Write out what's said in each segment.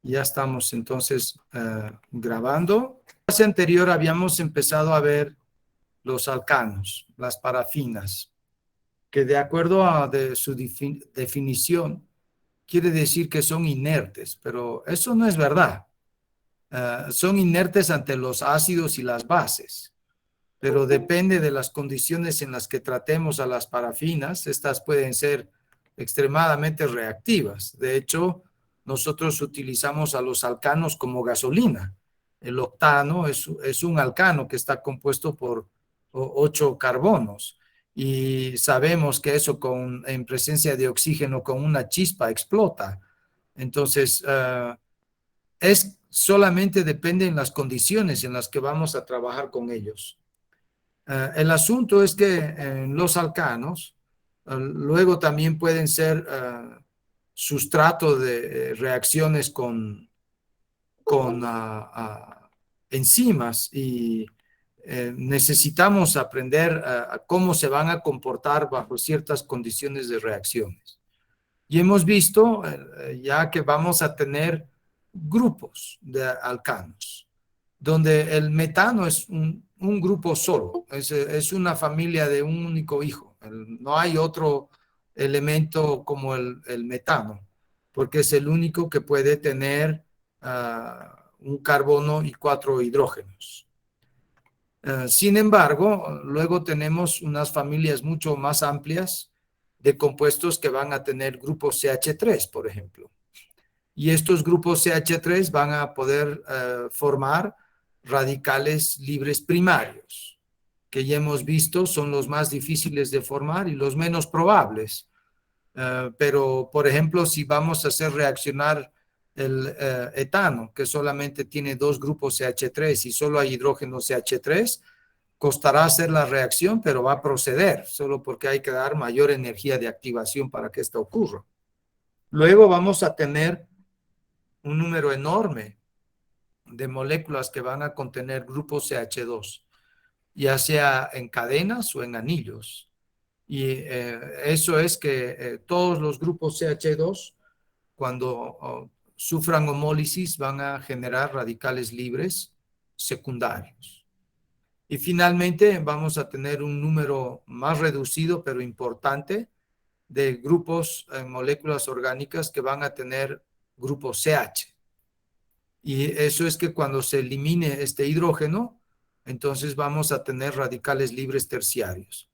Ya estamos entonces grabando. En la clase anterior habíamos empezado a ver los alcanos, las parafinas, que de acuerdo a su definición quiere decir que son inertes, pero eso no es verdad. Son inertes ante los ácidos y las bases, pero depende de las condiciones en las que tratemos a las parafinas. Estas pueden ser extremadamente reactivas. De hecho, nosotros utilizamos a los alcanos como gasolina. El octano es un alcano que está compuesto por 8 carbonos y sabemos que eso en presencia de oxígeno con una chispa explota. Entonces, es solamente depende en las condiciones en las que vamos a trabajar con ellos. El asunto es que los alcanos luego también pueden ser sustrato de reacciones con enzimas y necesitamos aprender cómo se van a comportar bajo ciertas condiciones de reacciones. Y hemos visto ya que vamos a tener grupos de alcanos, donde el metano es un grupo solo, es una familia de un único hijo. No hay otro elemento como el metano, porque es el único que puede tener un carbono y 4 hidrógenos. Sin embargo, luego tenemos unas familias mucho más amplias de compuestos que van a tener grupos CH3, por ejemplo. Y estos grupos CH3 van a poder formar radicales libres primarios, que ya hemos visto son los más difíciles de formar y los menos probables. Pero, por ejemplo, si vamos a hacer reaccionar el etano, que solamente tiene 2 grupos CH3 y solo hay hidrógeno CH3, costará hacer la reacción, pero va a proceder, solo porque hay que dar mayor energía de activación para que esto ocurra. Luego vamos a tener un número enorme de moléculas que van a contener grupos CH2, ya sea en cadenas o en anillos. Y eso es que todos los grupos CH2, cuando sufran homólisis, van a generar radicales libres secundarios. Y finalmente vamos a tener un número más reducido, pero importante, de grupos en moléculas orgánicas que van a tener grupo CH. Y eso es que cuando se elimine este hidrógeno, entonces vamos a tener radicales libres terciarios.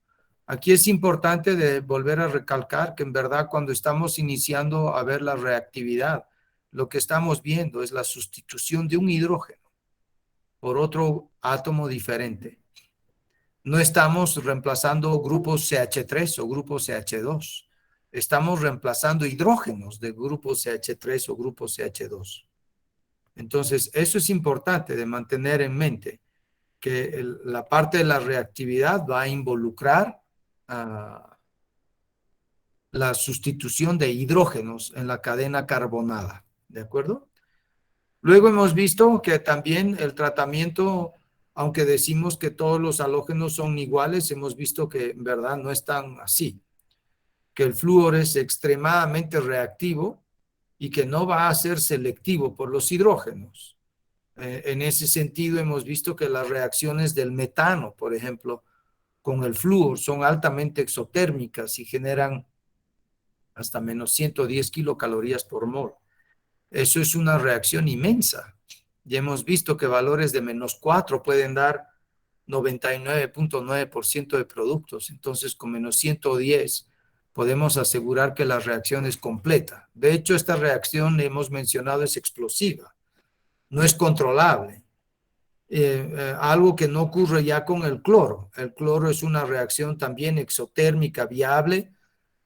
Aquí es importante de volver a recalcar que en verdad cuando estamos iniciando a ver la reactividad, lo que estamos viendo es la sustitución de un hidrógeno por otro átomo diferente. No estamos reemplazando grupos CH3 o grupos CH2. Estamos reemplazando hidrógenos de grupos CH3 o grupos CH2. Entonces, eso es importante de mantener en mente, que la parte de la reactividad va a involucrar la sustitución de hidrógenos en la cadena carbonada, ¿de acuerdo? Luego hemos visto que también el tratamiento, aunque decimos que todos los halógenos son iguales, hemos visto que en verdad no es tan así, que el flúor es extremadamente reactivo y que no va a ser selectivo por los hidrógenos. En ese sentido hemos visto que las reacciones del metano, por ejemplo, con el flúor son altamente exotérmicas y generan hasta menos 110 kilocalorías por mol. Eso es una reacción inmensa. Ya hemos visto que valores de menos 4 pueden dar 99.9% de productos. Entonces, con menos 110 podemos asegurar que la reacción es completa. De hecho, esta reacción, hemos mencionado, es explosiva. No es controlable. Algo que no ocurre ya con el cloro. El cloro es una reacción también exotérmica viable,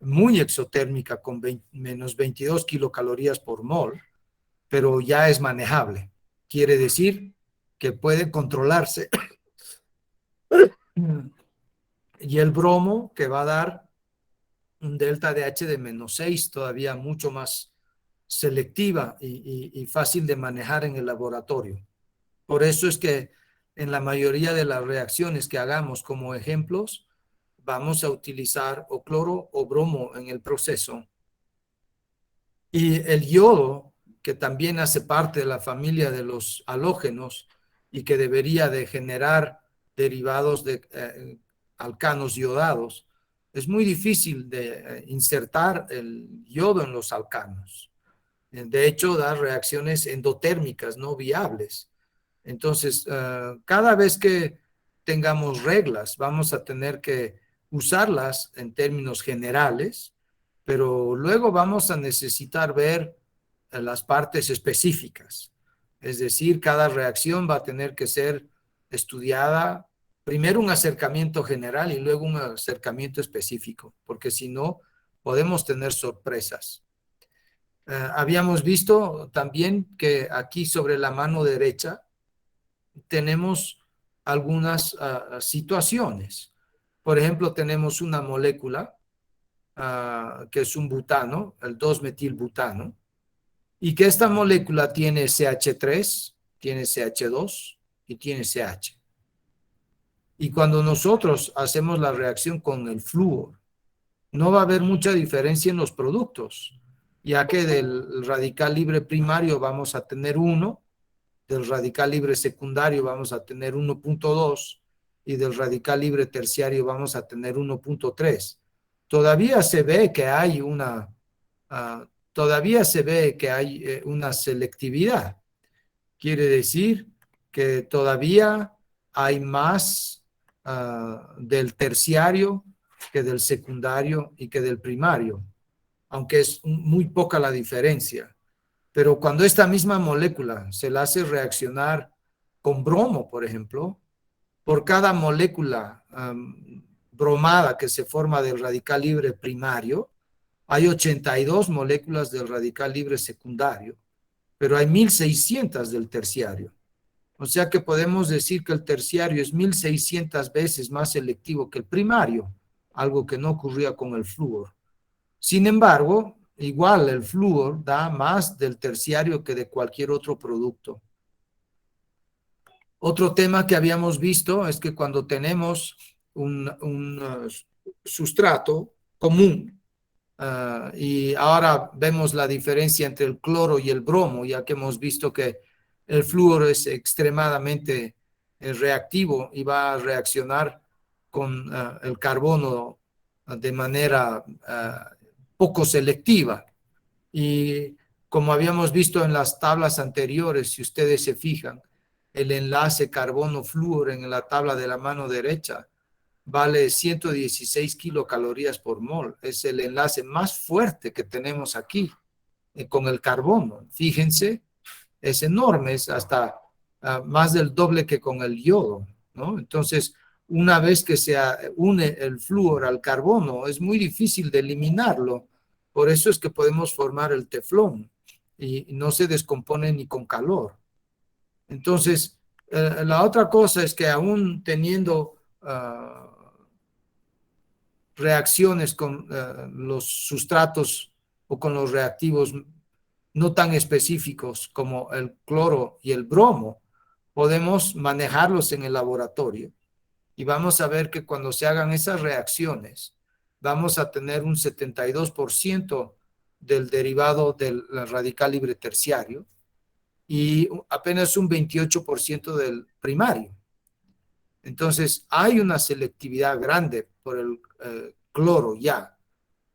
muy exotérmica, con menos 22 kilocalorías por mol, pero ya es manejable. Quiere decir que puede controlarse. Y el bromo, que va a dar un delta de H de menos 6, todavía mucho más selectiva y fácil de manejar en el laboratorio. Por eso es que en la mayoría de las reacciones que hagamos como ejemplos, vamos a utilizar o cloro o bromo en el proceso. Y el yodo que también hace parte de la familia de los halógenos y que debería de generar derivados de alcanos iodados, es muy difícil de insertar el yodo en los alcanos. De hecho, da reacciones endotérmicas no viables. Entonces, cada vez que tengamos reglas, vamos a tener que usarlas en términos generales, pero luego vamos a necesitar ver las partes específicas. Es decir, cada reacción va a tener que ser estudiada, primero un acercamiento general y luego un acercamiento específico, porque si no, podemos tener sorpresas. Habíamos visto también que aquí sobre la mano derecha tenemos algunas situaciones. Por ejemplo, tenemos una molécula que es un butano, el 2-metilbutano, y que esta molécula tiene CH3, tiene CH2 y tiene CH. Y cuando nosotros hacemos la reacción con el flúor, no va a haber mucha diferencia en los productos, ya que del radical libre primario vamos a tener 1, del radical libre secundario vamos a tener 1.2 y del radical libre terciario vamos a tener 1.3. Todavía se ve que hay una selectividad. Quiere decir que todavía hay más del terciario que del secundario y que del primario, aunque es muy poca la diferencia. Pero cuando esta misma molécula se la hace reaccionar con bromo, por ejemplo, por cada molécula bromada que se forma del radical libre primario, hay 82 moléculas del radical libre secundario, pero hay 1600 del terciario. O sea que podemos decir que el terciario es 1600 veces más selectivo que el primario, algo que no ocurría con el flúor. Sin embargo, igual el flúor da más del terciario que de cualquier otro producto. Otro tema que habíamos visto es que cuando tenemos un sustrato común, y ahora vemos la diferencia entre el cloro y el bromo, ya que hemos visto que el flúor es extremadamente reactivo y va a reaccionar con el carbono de manera poco selectiva. Y como habíamos visto en las tablas anteriores, si ustedes se fijan, el enlace carbono-flúor en la tabla de la mano derecha vale 116 kilocalorías por mol. Es el enlace más fuerte que tenemos aquí con el carbono. Fíjense, es enorme, es hasta más del doble que con el yodo, ¿no? Entonces, una vez que se une el flúor al carbono, es muy difícil de eliminarlo. Por eso es que podemos formar el teflón y no se descompone ni con calor. Entonces, la otra cosa es que aún teniendo reacciones con los sustratos o con los reactivos no tan específicos como el cloro y el bromo, podemos manejarlos en el laboratorio y vamos a ver que cuando se hagan esas reacciones vamos a tener un 72% del derivado del radical libre terciario y apenas un 28% del primario. Entonces, hay una selectividad grande por el cloro ya.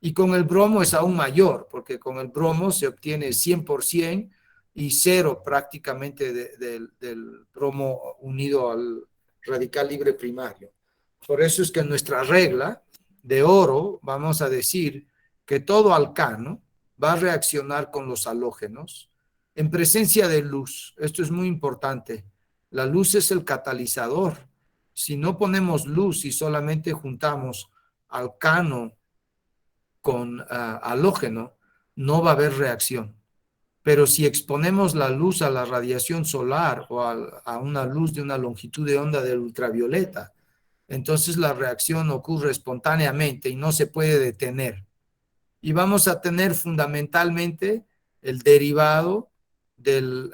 Y con el bromo es aún mayor, porque con el bromo se obtiene 100% y cero prácticamente del bromo unido al radical libre primario. Por eso es que en nuestra regla de oro vamos a decir que todo alcano va a reaccionar con los halógenos en presencia de luz. Esto es muy importante. La luz es el catalizador. Si no ponemos luz y solamente juntamos alcano con halógeno, no va a haber reacción. Pero si exponemos la luz a la radiación solar o a una luz de una longitud de onda del ultravioleta, entonces la reacción ocurre espontáneamente y no se puede detener. Y vamos a tener fundamentalmente el derivado del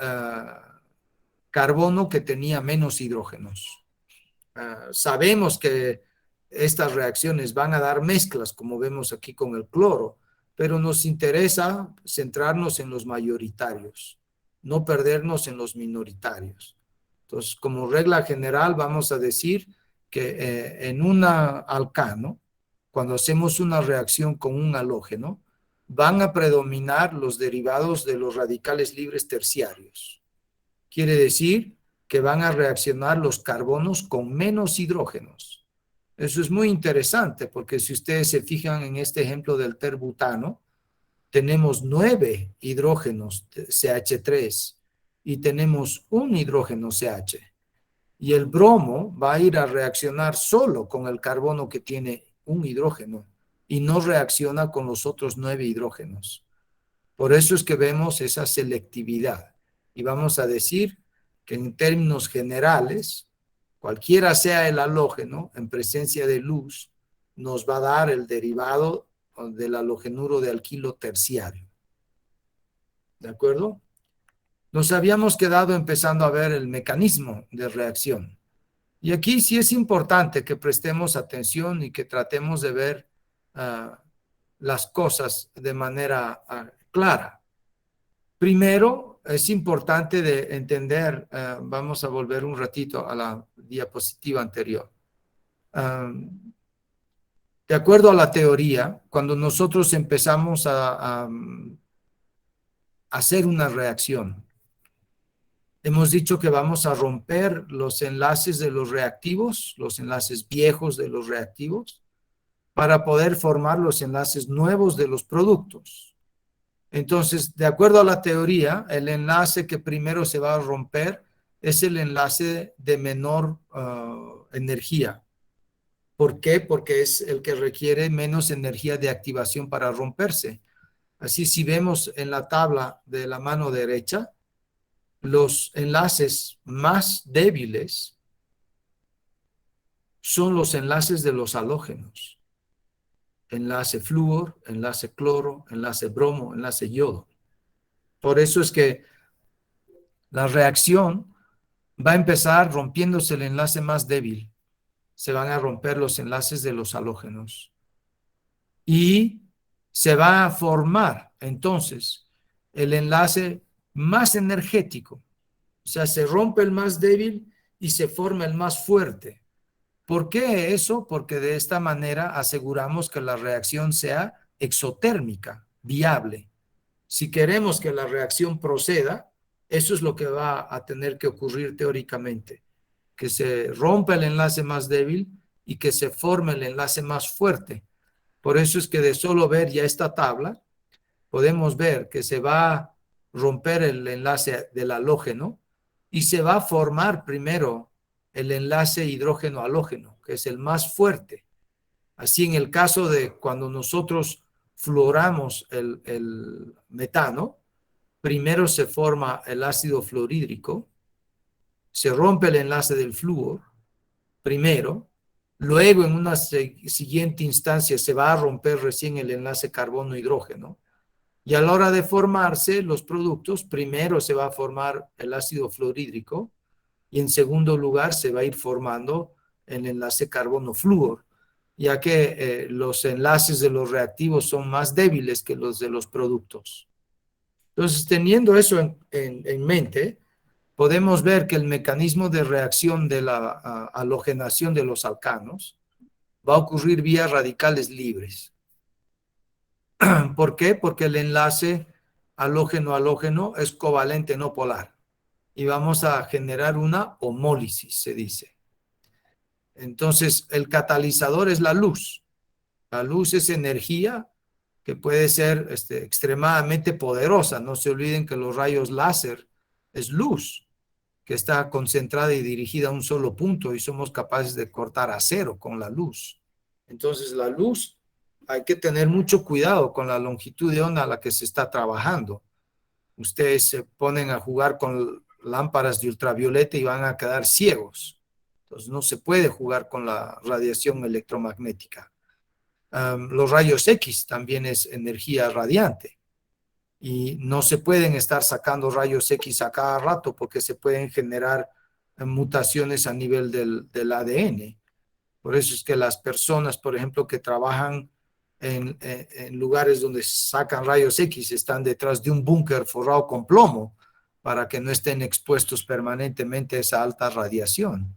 carbono que tenía menos hidrógenos. Sabemos que estas reacciones van a dar mezclas, como vemos aquí con el cloro, pero nos interesa centrarnos en los mayoritarios, no perdernos en los minoritarios. Entonces, como regla general, vamos a decir que en un alcano, cuando hacemos una reacción con un halógeno, van a predominar los derivados de los radicales libres terciarios. Quiere decir que van a reaccionar los carbonos con menos hidrógenos. Eso es muy interesante porque si ustedes se fijan en este ejemplo del terbutano, tenemos 9 hidrógenos CH3 y tenemos un hidrógeno CH. Y el bromo va a ir a reaccionar solo con el carbono que tiene un hidrógeno y no reacciona con los otros 9 hidrógenos. Por eso es que vemos esa selectividad. Y vamos a decir que en términos generales, cualquiera sea el halógeno, en presencia de luz, nos va a dar el derivado del halogenuro de alquilo terciario. ¿De acuerdo? Nos habíamos quedado empezando a ver el mecanismo de reacción. Y aquí sí es importante que prestemos atención y que tratemos de ver las cosas de manera clara. Primero, es importante de entender, vamos a volver un ratito a la diapositiva anterior. De acuerdo a la teoría, cuando nosotros empezamos a hacer una reacción, hemos dicho que vamos a romper los enlaces de los reactivos, los enlaces viejos de los reactivos, para poder formar los enlaces nuevos de los productos. Entonces, de acuerdo a la teoría, el enlace que primero se va a romper es el enlace de menor energía. ¿Por qué? Porque es el que requiere menos energía de activación para romperse. Así, si vemos en la tabla de la mano derecha, los enlaces más débiles son los enlaces de los halógenos. Enlace flúor, enlace cloro, enlace bromo, enlace yodo. Por eso es que la reacción va a empezar rompiéndose el enlace más débil. Se van a romper los enlaces de los halógenos. Y se va a formar entonces el enlace más energético. O sea, se rompe el más débil y se forma el más fuerte. ¿Por qué eso? Porque de esta manera aseguramos que la reacción sea exotérmica, viable. Si queremos que la reacción proceda, eso es lo que va a tener que ocurrir teóricamente, que se rompa el enlace más débil y que se forme el enlace más fuerte. Por eso es que de solo ver ya esta tabla, podemos ver que se va a romper el enlace del halógeno y se va a formar primero el enlace hidrógeno-halógeno, que es el más fuerte. Así en el caso de cuando nosotros fluoramos el metano, primero se forma el ácido fluorhídrico, se rompe el enlace del flúor, primero, luego en una siguiente instancia se va a romper recién el enlace carbono-hidrógeno, y a la hora de formarse los productos, primero se va a formar el ácido fluorhídrico, y en segundo lugar se va a ir formando el enlace carbono-flúor, ya que los enlaces de los reactivos son más débiles que los de los productos. Entonces, teniendo eso en mente, podemos ver que el mecanismo de reacción de la halogenación de los alcanos va a ocurrir vía radicales libres. ¿Por qué? Porque el enlace halógeno-halógeno es covalente no polar y vamos a generar una homólisis, se dice. Entonces, el catalizador es la luz. La luz es energía que puede ser extremadamente poderosa. No se olviden que los rayos láser es luz, que está concentrada y dirigida a un solo punto y somos capaces de cortar acero con la luz. Entonces, la luz, hay que tener mucho cuidado con la longitud de onda a la que se está trabajando. Ustedes se ponen a jugar con lámparas de ultravioleta y van a quedar ciegos. Entonces, no se puede jugar con la radiación electromagnética. Los rayos X también es energía radiante y no se pueden estar sacando rayos X a cada rato porque se pueden generar mutaciones a nivel del ADN. Por eso es que las personas, por ejemplo, que trabajan en lugares donde sacan rayos X, están detrás de un búnker forrado con plomo para que no estén expuestos permanentemente a esa alta radiación.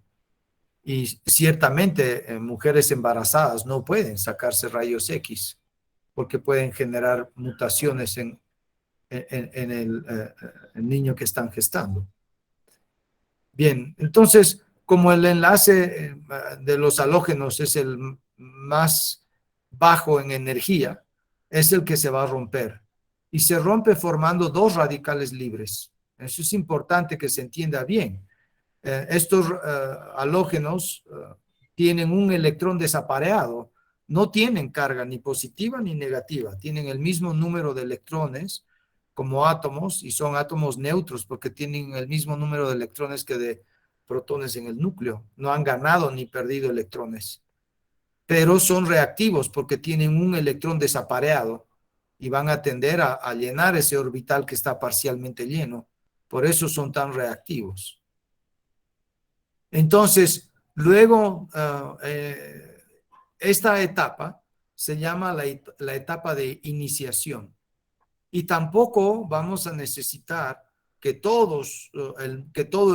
Y ciertamente mujeres embarazadas no pueden sacarse rayos X porque pueden generar mutaciones en el niño que están gestando. Bien, entonces, como el enlace de los halógenos es el más bajo en energía, es el que se va a romper. Y se rompe formando dos radicales libres. Eso es importante que se entienda bien. Estos halógenos tienen un electrón desapareado. No tienen carga ni positiva ni negativa. Tienen el mismo número de electrones como átomos, y son átomos neutros porque tienen el mismo número de electrones que de protones en el núcleo. No han ganado ni perdido electrones, pero son reactivos porque tienen un electrón desapareado y van a tender a llenar ese orbital que está parcialmente lleno. Por eso son tan reactivos. Entonces, luego, esta etapa se llama la etapa de iniciación. Y tampoco vamos a necesitar que todo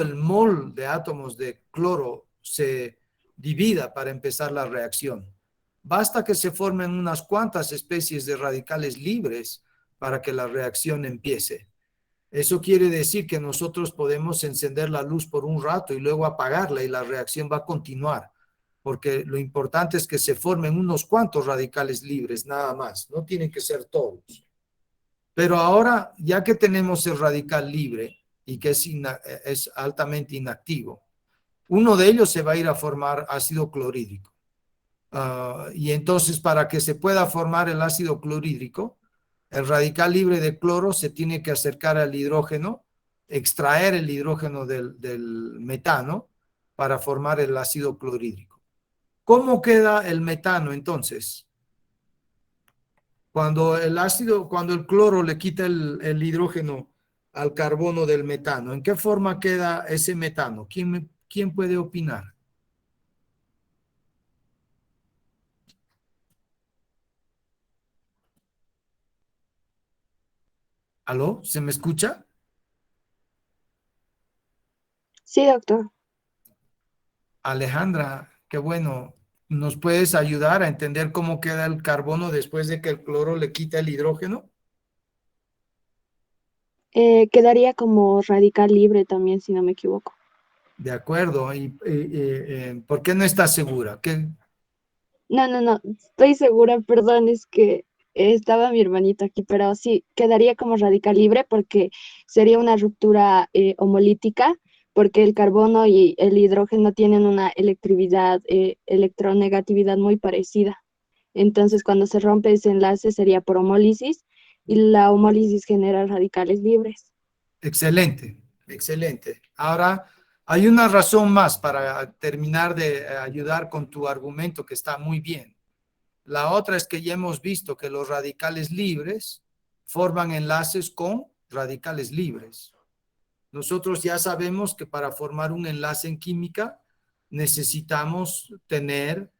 el mol de átomos de cloro se divida para empezar la reacción. Basta que se formen unas cuantas especies de radicales libres para que la reacción empiece. Eso quiere decir que nosotros podemos encender la luz por un rato y luego apagarla y la reacción va a continuar, porque lo importante es que se formen unos cuantos radicales libres, nada más. No tienen que ser todos. Pero ahora, ya que tenemos el radical libre y que es altamente inactivo, uno de ellos se va a ir a formar ácido clorhídrico. Y entonces, para que se pueda formar el ácido clorhídrico, el radical libre de cloro se tiene que acercar al hidrógeno, extraer el hidrógeno del metano para formar el ácido clorhídrico. ¿Cómo queda el metano entonces? Cuando el cloro le quita el hidrógeno al carbono del metano, ¿en qué forma queda ese metano? ¿Quién puede opinar? ¿Aló? ¿Se me escucha? Sí, doctor. Alejandra, qué bueno. ¿Nos puedes ayudar a entender cómo queda el carbono después de que el cloro le quita el hidrógeno? Quedaría como radical libre también, si no me equivoco. De acuerdo. ¿Y por qué no estás segura? No, no, no, estoy segura, perdón, es que estaba mi hermanito aquí, pero sí, quedaría como radical libre porque sería una ruptura homolítica, porque el carbono y el hidrógeno tienen una electricidad, electronegatividad muy parecida. Entonces, cuando se rompe ese enlace sería por homólisis y la homólisis genera radicales libres. Excelente, excelente. Ahora, hay una razón más para terminar de ayudar con tu argumento que está muy bien. La otra es que ya hemos visto que los radicales libres forman enlaces con radicales libres. Nosotros ya sabemos que para formar un enlace en química necesitamos tener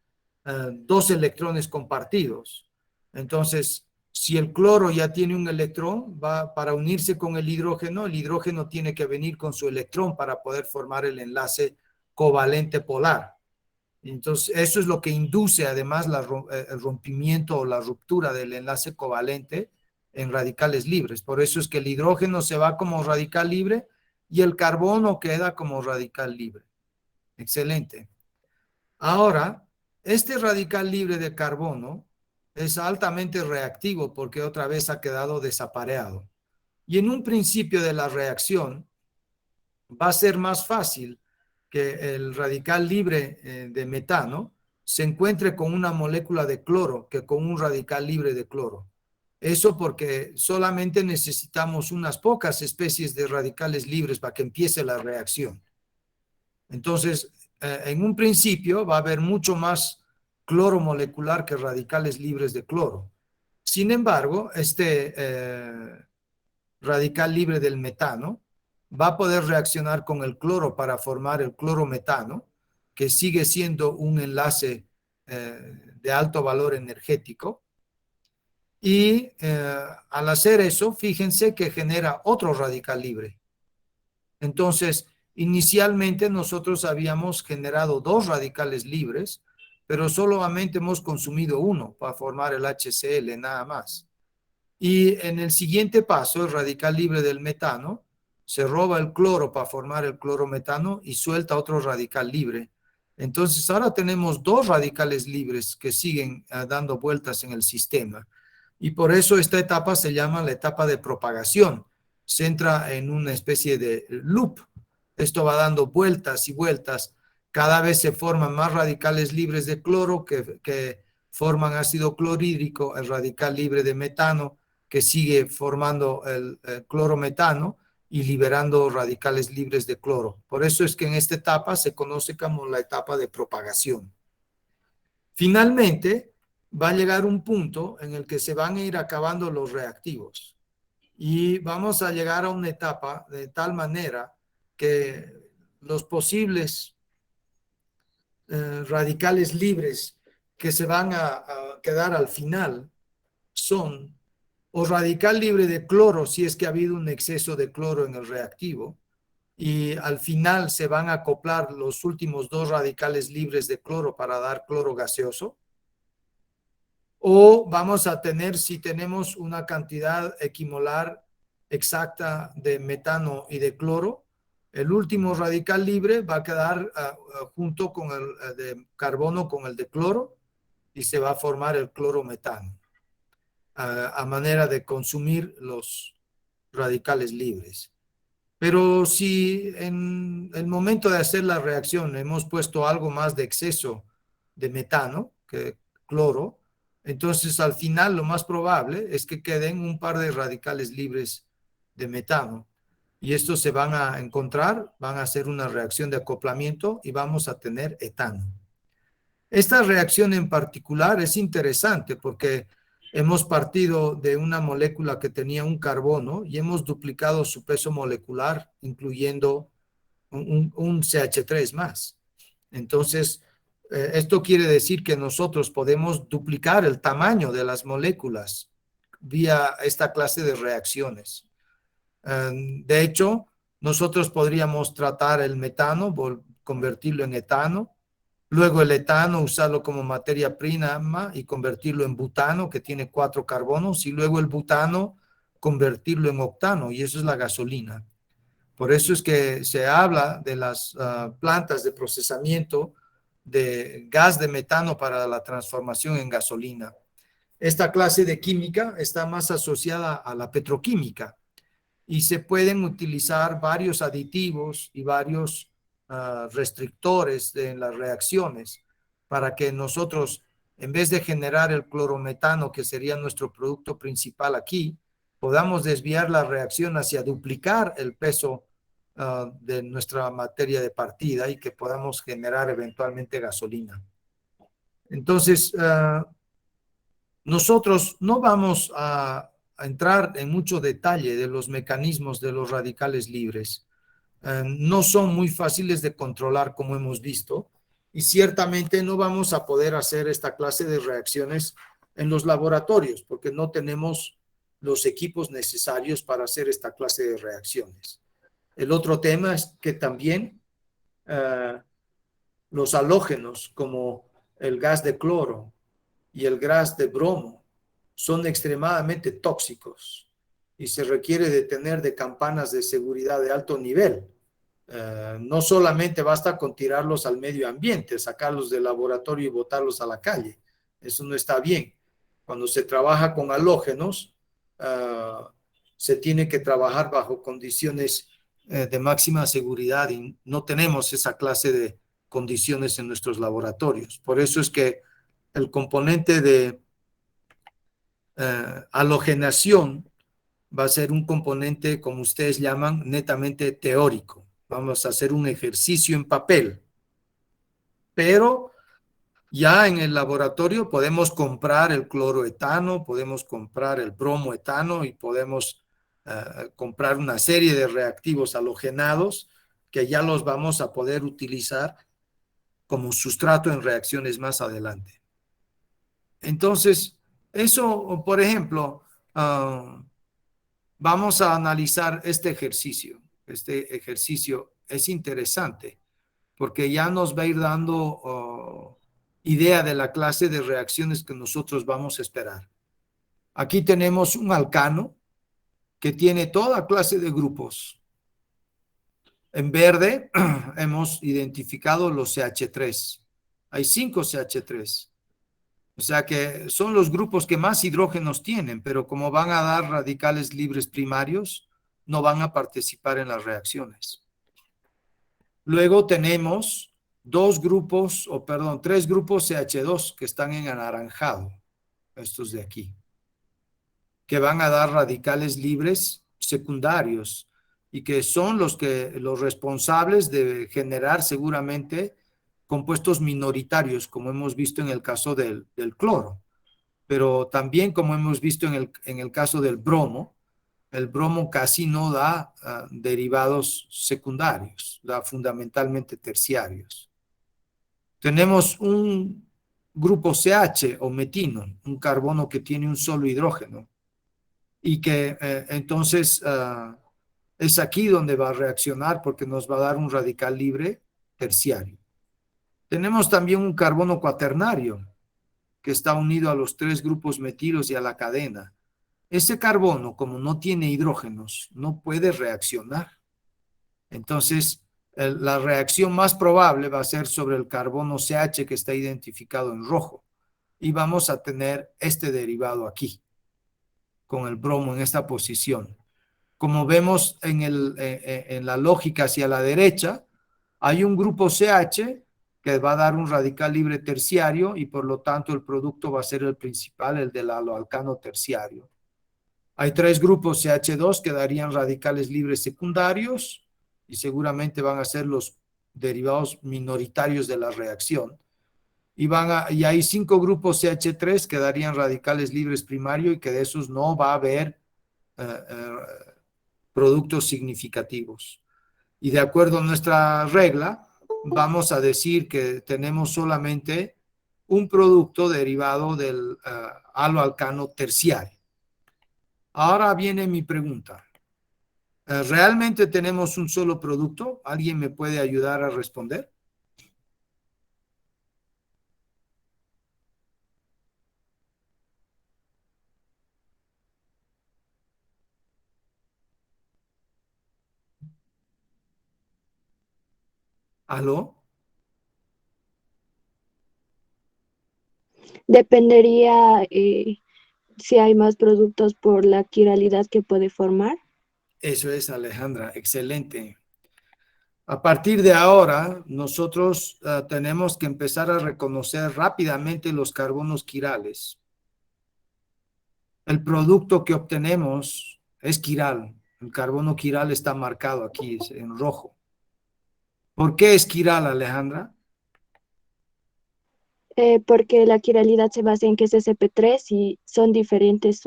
dos electrones compartidos. Entonces, si el cloro ya tiene un electrón, va para unirse con el hidrógeno tiene que venir con su electrón para poder formar el enlace covalente polar. Entonces, eso es lo que induce además el rompimiento o la ruptura del enlace covalente en radicales libres. Por eso es que el hidrógeno se va como radical libre y el carbono queda como radical libre. Excelente. Ahora, este radical libre de carbono es altamente reactivo porque otra vez ha quedado desapareado. Y en un principio de la reacción va a ser más fácil que el radical libre de metano se encuentre con una molécula de cloro que con un radical libre de cloro. Eso porque solamente necesitamos unas pocas especies de radicales libres para que empiece la reacción. Entonces, en un principio va a haber mucho más cloro molecular que radicales libres de cloro. Sin embargo, este radical libre del metano va a poder reaccionar con el cloro para formar el clorometano, que sigue siendo un enlace de alto valor energético, Y al hacer eso, fíjense que genera otro radical libre. Entonces, inicialmente nosotros habíamos generado dos radicales libres, pero solamente hemos consumido uno para formar el HCl, nada más. Y en el siguiente paso, el radical libre del metano, se roba el cloro para formar el clorometano y suelta otro radical libre. Entonces, ahora tenemos dos radicales libres que siguen dando vueltas en el sistema. Y por eso esta etapa se llama la etapa de propagación. Se entra en una especie de loop. Esto va dando vueltas y vueltas. Cada vez se forman más radicales libres de cloro que forman ácido clorhídrico, el radical libre de metano, que sigue formando el clorometano y liberando radicales libres de cloro. Por eso es que en esta etapa se conoce como la etapa de propagación. Finalmente, va a llegar un punto en el que se van a ir acabando los reactivos y vamos a llegar a una etapa de tal manera que los posibles radicales libres que se van a quedar al final son o radical libre de cloro si es que ha habido un exceso de cloro en el reactivo y al final se van a acoplar los últimos dos radicales libres de cloro para dar cloro gaseoso, o vamos a tener, si tenemos una cantidad equimolar exacta de metano y de cloro, el último radical libre va a quedar junto con el de carbono con el de cloro y se va a formar el clorometano a manera de consumir los radicales libres. Pero si en el momento de hacer la reacción hemos puesto algo más de exceso de metano que cloro, entonces al final lo más probable es que queden un par de radicales libres de metano. Y estos se van a encontrar, van a hacer una reacción de acoplamiento y vamos a tener etano. Esta reacción en particular es interesante porque hemos partido de una molécula que tenía un carbono y hemos duplicado su peso molecular, incluyendo un CH3 más. Entonces, esto quiere decir que nosotros podemos duplicar el tamaño de las moléculas vía esta clase de reacciones. De hecho, nosotros podríamos tratar el metano, convertirlo en etano, luego el etano, usarlo como materia prima y convertirlo en butano, que tiene 4 carbonos, y luego el butano, convertirlo en octano, y eso es la gasolina. Por eso es que se habla de las plantas de procesamiento de gas de metano para la transformación en gasolina. Esta clase de química está más asociada a la petroquímica y se pueden utilizar varios aditivos y varios restrictores en las reacciones para que nosotros, en vez de generar el clorometano, que sería nuestro producto principal aquí, podamos desviar la reacción hacia duplicar el peso de nuestra materia de partida y que podamos generar eventualmente gasolina. Entonces, nosotros no vamos a entrar en mucho detalle de los mecanismos de los radicales libres. No son muy fáciles de controlar, como hemos visto, y ciertamente no vamos a poder hacer esta clase de reacciones en los laboratorios, porque no tenemos los equipos necesarios para hacer esta clase de reacciones. El otro tema es que también los halógenos, como el gas de cloro y el gas de bromo, son extremadamente tóxicos y se requiere de tener de campanas de seguridad de alto nivel. No solamente basta con tirarlos al medio ambiente, sacarlos del laboratorio y botarlos a la calle. Eso no está bien. Cuando se trabaja con halógenos, se tiene que trabajar bajo condiciones de máxima seguridad y no tenemos esa clase de condiciones en nuestros laboratorios. Por eso es que el componente de halogenación va a ser un componente, como ustedes llaman, netamente teórico. Vamos a hacer un ejercicio en papel, pero ya en el laboratorio podemos comprar el cloroetano, podemos comprar el bromoetano y podemos comprar una serie de reactivos halogenados que ya los vamos a poder utilizar como sustrato en reacciones más adelante. Entonces, Eso, por ejemplo, vamos a analizar este ejercicio. Este ejercicio es interesante porque ya nos va a ir dando idea de la clase de reacciones que nosotros vamos a esperar. Aquí tenemos un alcano que tiene toda clase de grupos. En verde hemos identificado los CH3. Hay 5 CH3. O sea que son los grupos que más hidrógenos tienen, pero como van a dar radicales libres primarios, no van a participar en las reacciones. Luego tenemos tres grupos CH2 que están en anaranjado, estos de aquí, que van a dar radicales libres secundarios y que son los responsables de generar seguramente compuestos minoritarios, como hemos visto en el caso del cloro, pero también como hemos visto en el caso del bromo, el bromo casi no da derivados secundarios, da fundamentalmente terciarios. Tenemos un grupo CH o metino, un carbono que tiene un solo hidrógeno, y que entonces es aquí donde va a reaccionar porque nos va a dar un radical libre terciario. Tenemos también un carbono cuaternario que está unido a los 3 grupos metilos y a la cadena. Ese carbono, como no tiene hidrógenos, no puede reaccionar. Entonces, la reacción más probable va a ser sobre el carbono CH que está identificado en rojo. Y vamos a tener este derivado aquí, con el bromo en esta posición. Como vemos en la lógica hacia la derecha, hay un grupo CH que va a dar un radical libre terciario y por lo tanto el producto va a ser el principal, el del aloalcano terciario. Hay 3 grupos CH2 que darían radicales libres secundarios y seguramente van a ser los derivados minoritarios de la reacción. Y hay 5 grupos CH3 que darían radicales libres primario y que de esos no va a haber productos significativos. Y de acuerdo a nuestra regla, vamos a decir que tenemos solamente un producto derivado del aloalcano terciario. Ahora viene mi pregunta. ¿Realmente tenemos un solo producto? ¿Alguien me puede ayudar a responder? ¿Aló? Dependería si hay más productos por la quiralidad que puede formar. Eso es, Alejandra. Excelente. A partir de ahora, nosotros tenemos que empezar a reconocer rápidamente los carbonos quirales. El producto que obtenemos es quiral. El carbono quiral está marcado aquí en rojo. ¿Por qué es quiral, Alejandra? Porque la quiralidad se basa en que es sp3 y son diferentes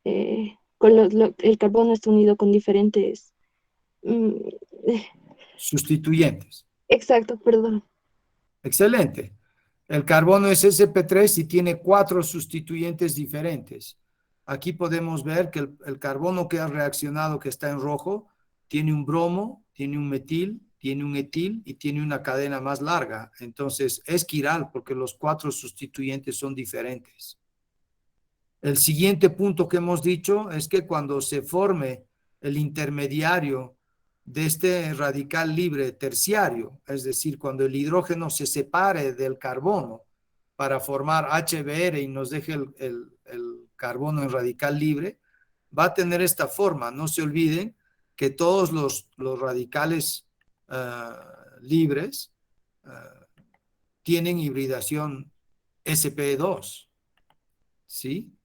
el carbono está unido con diferentes. mm, eh, Sustituyentes. exacto, perdón. Excelente. El carbono es sp3 y tiene 4 sustituyentes diferentes. Aquí podemos ver que el carbono que ha reaccionado, que está en rojo, tiene un bromo, tiene un metil, tiene un etil y tiene una cadena más larga. Entonces es quiral porque los 4 sustituyentes son diferentes. El siguiente punto que hemos dicho es que cuando se forme el intermediario de este radical libre terciario, es decir, cuando el hidrógeno se separe del carbono para formar HBr y nos deje el carbono en radical libre, va a tener esta forma. No se olviden que todos los radicales libres tienen hibridación sp2, ¿sí?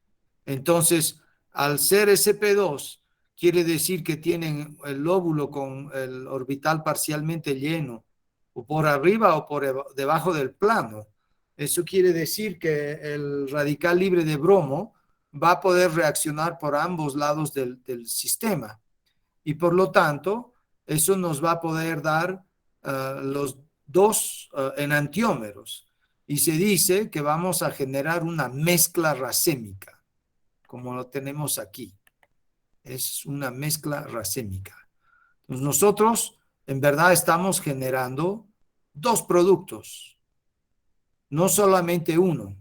Entonces, al ser sp2, quiere decir que tienen el lóbulo con el orbital parcialmente lleno, o por arriba o por debajo del plano. Eso quiere decir que el radical libre de bromo va a poder reaccionar por ambos lados del sistema. Y por lo tanto, eso nos va a poder dar los dos enantiómeros. y se dice que vamos a generar una mezcla racémica, como lo tenemos aquí. Es una mezcla racémica. Pues nosotros en verdad estamos generando dos productos, no solamente uno.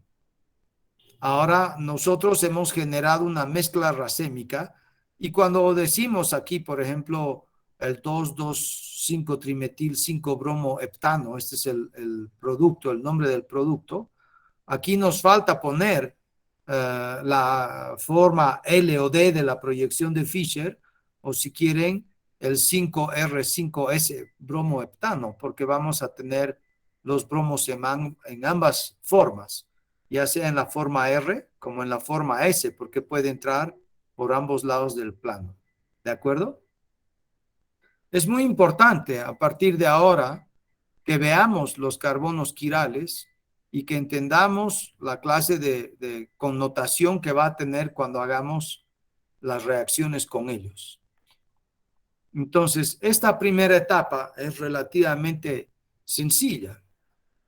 Ahora nosotros hemos generado una mezcla racémica y cuando decimos aquí, por ejemplo, el 2,2,5-trimetil 5-bromo-heptano, este es el producto, el nombre del producto, aquí nos falta poner la forma L o D de la proyección de Fischer, o si quieren, el 5R5S bromoheptano, porque vamos a tener los bromos en ambas formas, ya sea en la forma R como en la forma S, porque puede entrar por ambos lados del plano. ¿De acuerdo? Es muy importante a partir de ahora que veamos los carbonos quirales y que entendamos la clase de connotación que va a tener cuando hagamos las reacciones con ellos. Entonces, esta primera etapa es relativamente sencilla.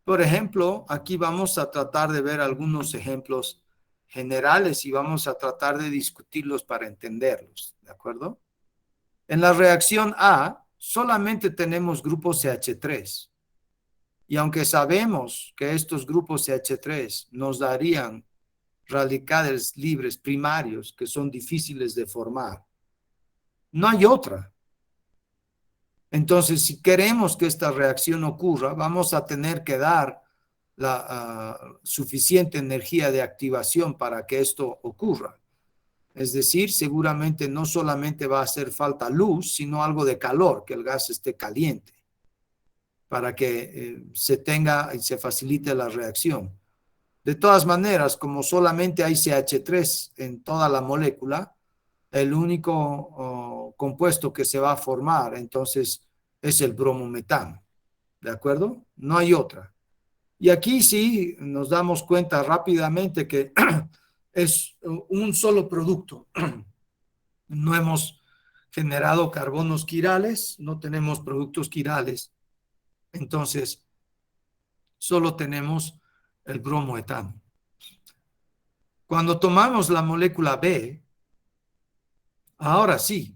Por ejemplo, aquí vamos a tratar de ver algunos ejemplos generales y vamos a tratar de discutirlos para entenderlos, ¿de acuerdo? En la reacción A, solamente tenemos grupos CH3. Y aunque sabemos que estos grupos CH3 nos darían radicales libres primarios que son difíciles de formar, no hay otra. Entonces, si queremos que esta reacción ocurra, vamos a tener que dar la suficiente energía de activación para que esto ocurra. Es decir, seguramente no solamente va a hacer falta luz, sino algo de calor, que el gas esté caliente, para que se tenga y se facilite la reacción. De todas maneras, como solamente hay CH3 en toda la molécula, el único compuesto que se va a formar, entonces, es el bromometano. ¿De acuerdo? No hay otra. Y aquí sí nos damos cuenta rápidamente que es un solo producto. No hemos generado carbonos quirales, no tenemos productos quirales. Entonces, solo tenemos el bromoetano. Cuando tomamos la molécula B, ahora sí,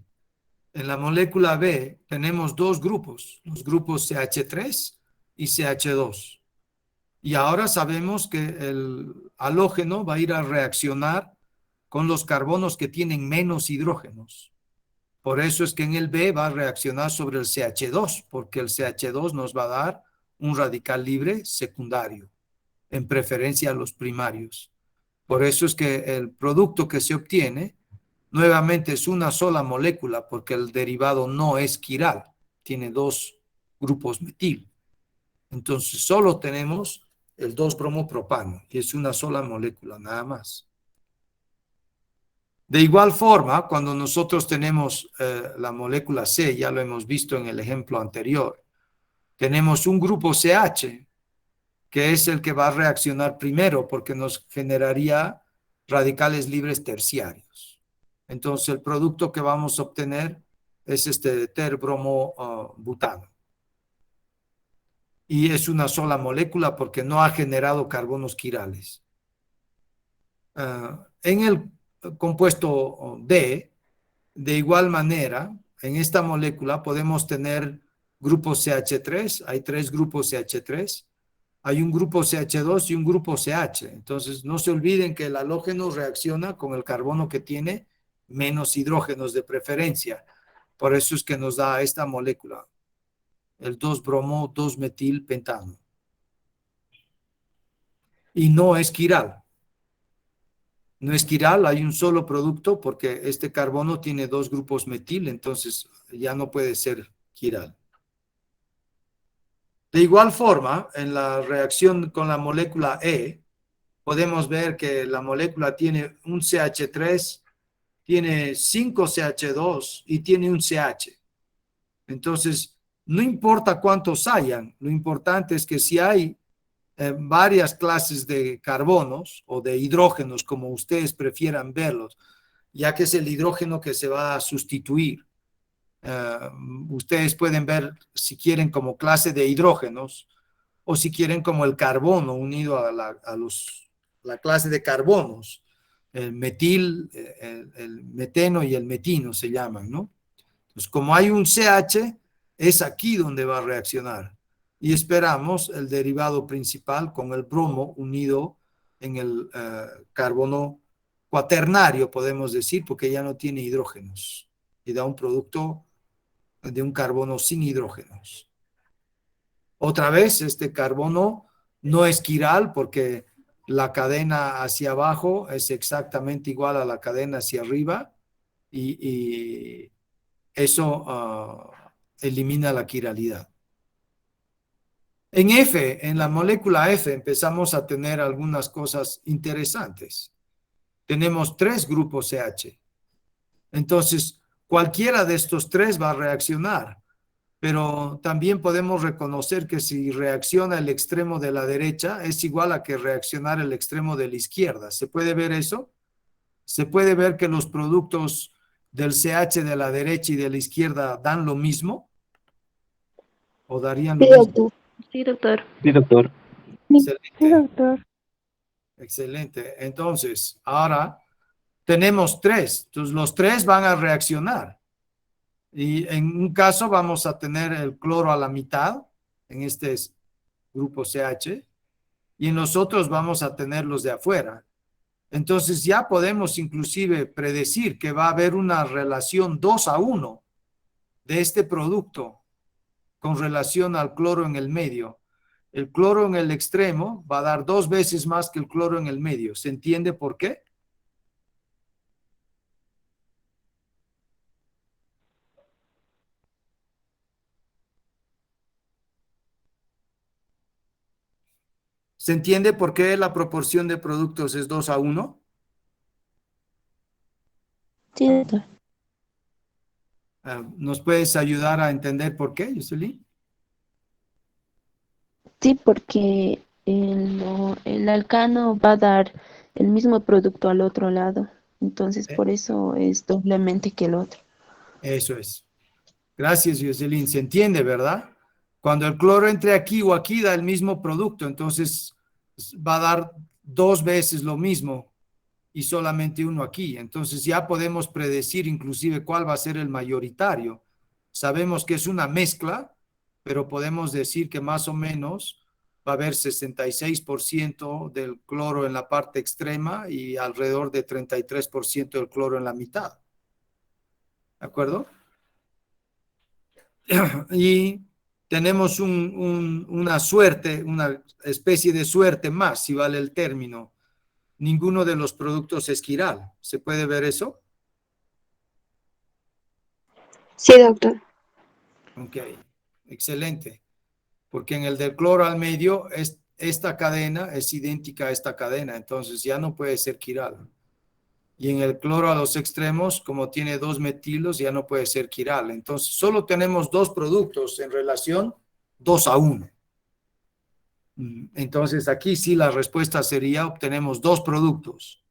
en la molécula B tenemos dos grupos, los grupos CH3 y CH2. Y ahora sabemos que el halógeno va a ir a reaccionar con los carbonos que tienen menos hidrógenos. Por eso es que en el B va a reaccionar sobre el CH2, porque el CH2 nos va a dar un radical libre secundario, en preferencia a los primarios. Por eso es que el producto que se obtiene nuevamente es una sola molécula, porque el derivado no es quiral, tiene dos grupos metil. Entonces solo tenemos el 2-bromopropano y es una sola molécula, nada más. De igual forma, cuando nosotros tenemos la molécula C, ya lo hemos visto en el ejemplo anterior, tenemos un grupo CH, que es el que va a reaccionar primero porque nos generaría radicales libres terciarios. Entonces, el producto que vamos a obtener es este terbromo-butano. Y es una sola molécula porque no ha generado carbonos quirales. En el compuesto D, de igual manera, en esta molécula podemos tener grupos CH3, hay tres grupos CH3, hay un grupo CH2 y un grupo CH. Entonces, no se olviden que el halógeno reacciona con el carbono que tiene menos hidrógenos de preferencia. Por eso es que nos da esta molécula, el 2-bromo-2-metilpentano. Y no es quiral. No es quiral, hay un solo producto porque este carbono tiene dos grupos metil, entonces ya no puede ser quiral. De igual forma, en la reacción con la molécula E, podemos ver que la molécula tiene un CH3, tiene 5 CH2 y tiene un CH. Entonces, no importa cuántos hayan, lo importante es que si hay varias clases de carbonos o de hidrógenos, como ustedes prefieran verlos, ya que es el hidrógeno que se va a sustituir. Ustedes pueden ver, si quieren, como clase de hidrógenos o si quieren como el carbono unido a la clase de carbonos, el metil, el meteno y el metino se llaman, ¿no? Entonces, como hay un CH, es aquí donde va a reaccionar. Y esperamos el derivado principal con el bromo unido en el carbono cuaternario, podemos decir, porque ya no tiene hidrógenos y da un producto de un carbono sin hidrógenos. Otra vez, este carbono no es quiral porque la cadena hacia abajo es exactamente igual a la cadena hacia arriba y eso elimina la quiralidad. En F, en la molécula F, empezamos a tener algunas cosas interesantes. Tenemos 3 grupos CH. Entonces, cualquiera de estos 3 va a reaccionar, pero también podemos reconocer que si reacciona el extremo de la derecha, es igual a que reaccionar el extremo de la izquierda. ¿Se puede ver eso? Se puede ver que los productos del CH de la derecha y de la izquierda dan lo mismo o darían Sí, lo mismo. doctor. Sí, doctor. Sí, doctor. Sí, sí, Excelente, doctor. excelente. Entonces, ahora tenemos 3. Entonces, los 3 van a reaccionar. Y en un caso vamos a tener el cloro a la mitad, en este grupo CH, y en los otros vamos a tener los de afuera. Entonces ya podemos inclusive predecir que va a haber una relación 2-1 de este producto con relación al cloro en el medio. El cloro en el extremo va a dar 2 veces más que el cloro en el medio. ¿Se entiende por qué? ¿Se entiende por qué la proporción de productos es 2-1? Sí, doctor. ¿Nos puedes ayudar a entender por qué, Jocelyn? Sí, porque el alcano va a dar el mismo producto al otro lado. Entonces, Eh, por eso es doblemente que el otro. Eso es. Gracias, Jocelyn. Se entiende, ¿verdad? Cuando el cloro entre aquí o aquí da el mismo producto, entonces va a dar 2 veces lo mismo y solamente uno aquí. Entonces ya podemos predecir inclusive cuál va a ser el mayoritario. Sabemos que es una mezcla, pero podemos decir que más o menos va a haber 66% del cloro en la parte extrema y alrededor de 33% del cloro en la mitad. ¿De acuerdo? Y tenemos una suerte, una especie de suerte más, si vale el término. Ninguno de los productos es quiral. ¿Se puede ver eso? Sí, doctor. Ok, excelente. Porque en el del cloro al medio, esta cadena es idéntica a esta cadena, entonces ya no puede ser quiral. Y en el cloro a los extremos, como tiene 2 metilos, ya no puede ser quiral. Entonces solo tenemos 2 productos en relación 2-1. Entonces aquí sí la respuesta sería obtenemos 2 productos.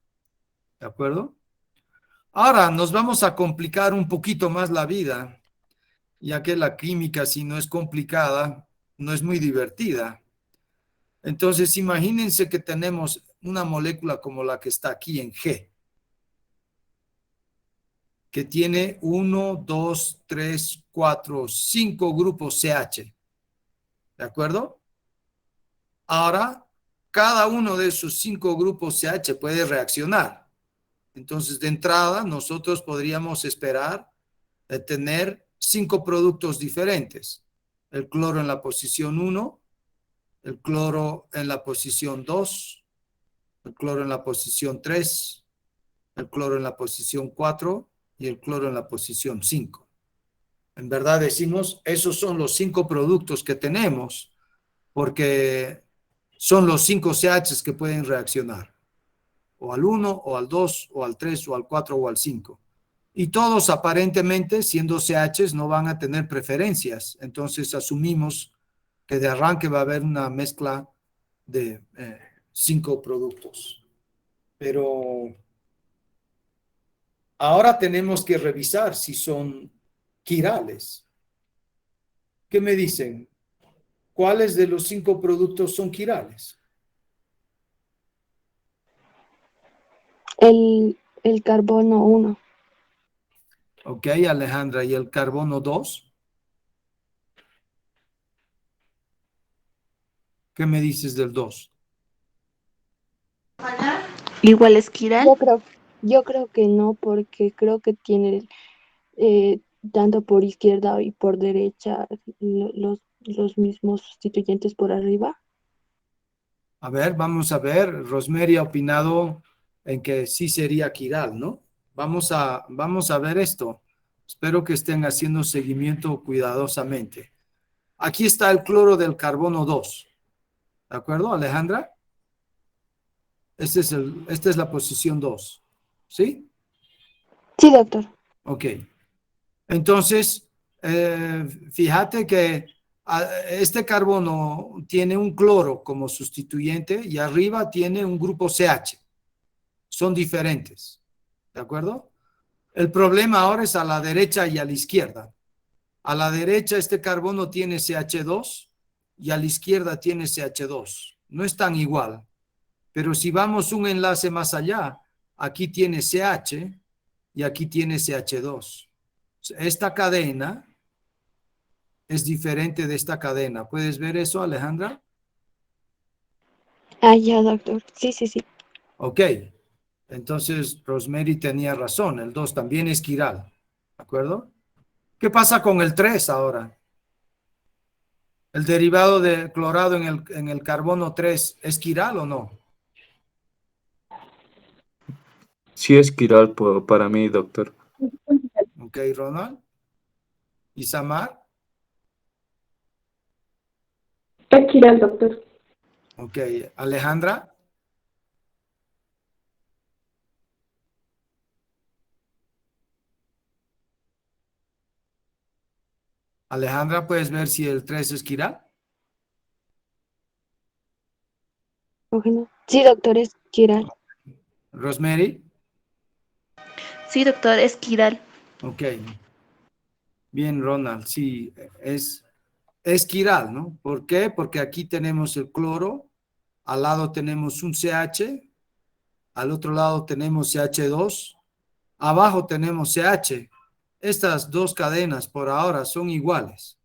¿De acuerdo? Ahora nos vamos a complicar un poquito más la vida, ya que la química, si no es complicada, no es muy divertida. Entonces, imagínense que tenemos una molécula como la que está aquí en G, que tiene 1, 2, 3, 4, 5 grupos CH. ¿De acuerdo? Ahora, cada uno de esos 5 grupos CH puede reaccionar. Entonces, de entrada, nosotros podríamos esperar tener 5 productos diferentes. El cloro en la posición 1, el cloro en la posición 2, el cloro en la posición 3, el cloro en la posición 4 y el cloro en la posición 5. En verdad decimos, esos son los 5 productos que tenemos, porque son los 5 CHs que pueden reaccionar, o al 1, o al 2, o al 3, o al 4, o al 5. Y todos aparentemente, siendo CHs, no van a tener preferencias. Entonces asumimos que de arranque va a haber una mezcla de 5 productos. Pero ahora tenemos que revisar si son quirales. ¿Qué me dicen? ¿cuáles de los 5 productos son quirales? El carbono 1. Ok, Alejandra, ¿y el carbono 2? ¿Qué me dices del 2? Igual esquiral. Yo creo que no, porque creo que tiene tanto por izquierda y por derecha los mismos sustituyentes por arriba. A ver, vamos a ver. Rosemary ha opinado en que sí sería quiral, ¿no? Vamos a ver esto. Espero que estén haciendo seguimiento cuidadosamente. Aquí está el cloro del carbono 2. ¿De acuerdo, Alejandra? Esta es la posición 2. ¿Sí? Sí, doctor. Ok. Entonces, fíjate que este carbono tiene un cloro como sustituyente y arriba tiene un grupo CH. Son diferentes. ¿De acuerdo? El problema ahora es a la derecha y a la izquierda. A la derecha este carbono tiene CH2 y a la izquierda tiene CH2. No es tan igual. Pero si vamos un enlace más allá, aquí tiene CH y aquí tiene CH2. Esta cadena es diferente de esta cadena. ¿Puedes ver eso, Alejandra? Ah, ya, doctor. Sí, sí, sí. Ok. Entonces, Rosemary tenía razón. El 2 también es quiral. ¿De acuerdo? ¿Qué pasa con el 3 ahora? ¿El derivado de clorado en el carbono 3 es quiral o no? Sí es quiral para mí, doctor. Ok, Ronald. ¿Y Samar? Equiral, doctor. Ok. Alejandra. Alejandra, ¿puedes ver si el 3 es quiral? Ojalá. Sí, doctor, es quiral. Rosemary. Sí, doctor, esquiral. Ok. Bien, Ronald. Sí, es quiral, ¿no? ¿Por qué? Porque aquí tenemos el cloro, al lado tenemos un CH, al otro lado tenemos CH2, abajo tenemos CH. Estas dos cadenas por ahora son iguales.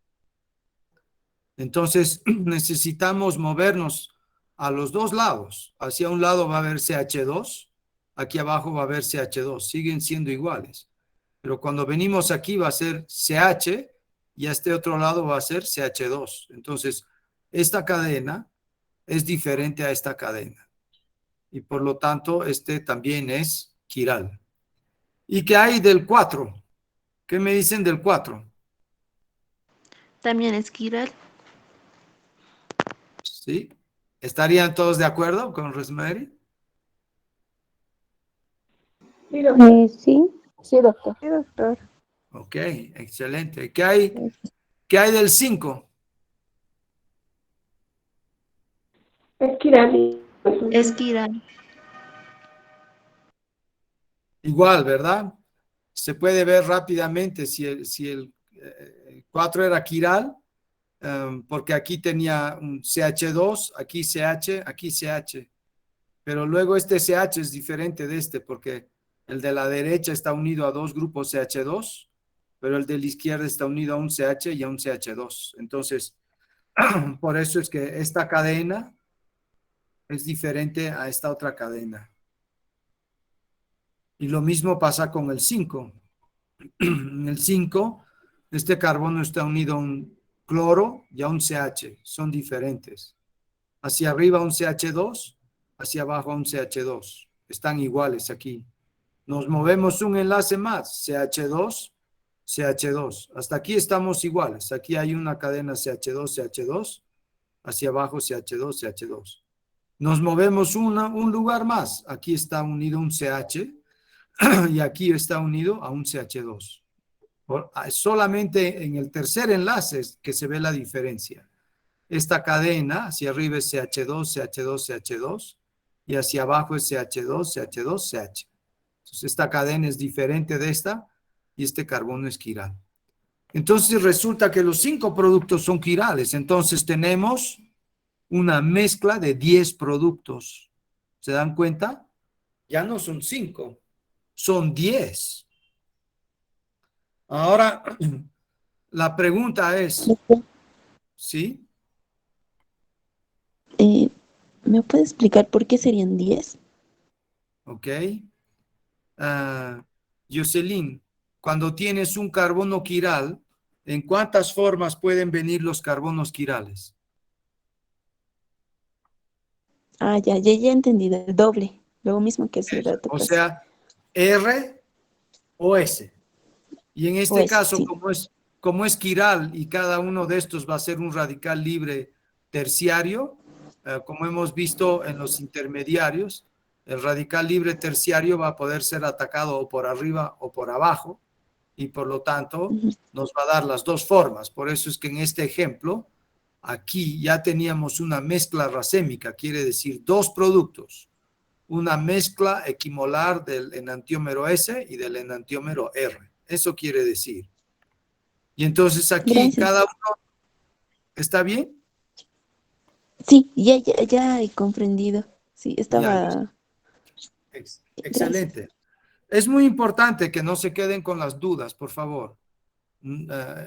Entonces necesitamos movernos a los dos lados. Hacia un lado va a haber CH2, aquí abajo va a haber CH2. Siguen siendo iguales. Pero cuando venimos aquí va a ser CH y a este otro lado va a ser CH2. Entonces, esta cadena es diferente a esta cadena. Y por lo tanto, este también es quiral. ¿Y qué hay del 4? ¿Qué me dicen del 4? También esquiral. ¿Sí? ¿Estarían todos de acuerdo con Rosemary? Sí, doctor. Sí, sí, doctor. Sí, doctor. Ok, excelente. ¿Qué hay del 5? Equiral. Esquiral. Igual, ¿verdad? Se puede ver rápidamente si el 4 era quiral, porque aquí tenía un CH2, aquí CH, aquí CH. Pero luego este CH es diferente de este, porque el de la derecha está unido a dos grupos CH2, pero el de la izquierda está unido a un CH y a un CH2. Entonces, por eso es que esta cadena es diferente a esta otra cadena. Y lo mismo pasa con el 5. En el 5, este carbono está unido a un cloro y a un CH. Son diferentes. Hacia arriba un CH2, hacia abajo un CH2. Están iguales aquí. Nos movemos un enlace más, CH2, CH2. Hasta aquí estamos iguales. Aquí hay una cadena CH2, CH2. Hacia abajo CH2, CH2. Nos movemos un lugar más. Aquí está unido un CH y aquí está unido a un CH2. Solamente en el tercer enlace es que se ve la diferencia. Esta cadena hacia arriba es CH2, CH2, CH2 y hacia abajo es CH2, CH2, CH. Entonces esta cadena es diferente de esta y este carbono es quiral. Entonces resulta que los 5 productos son quirales. Entonces tenemos una mezcla de 10 productos. ¿Se dan cuenta? Ya no son 5, son 10. Ahora, la pregunta es, Doctor, ¿sí? eh, ¿me puede explicar por qué serían 10? ¿Ok? Jocelyn, cuando tienes un carbono quiral, ¿en cuántas formas pueden venir los carbonos quirales? Ya entendí, el doble. Lo mismo que hace rato O pasé. sea, R o S. Y en este Pues caso, sí. como es quiral y cada uno de estos va a ser un radical libre terciario, como hemos visto en los intermediarios, el radical libre terciario va a poder ser atacado o por arriba o por abajo y por lo tanto Ujú. nos va a dar las dos formas. Por eso es que en este ejemplo, aquí ya teníamos una mezcla racémica, quiere decir dos productos, una mezcla equimolar del enantiómero S y del enantiómero R. Eso quiere decir. Y entonces aquí Gracias. cada uno, ¿está bien? Sí, ya he comprendido. Sí, Ya, estaba. Gracias. excelente. Es muy importante que no se queden con las dudas, por favor.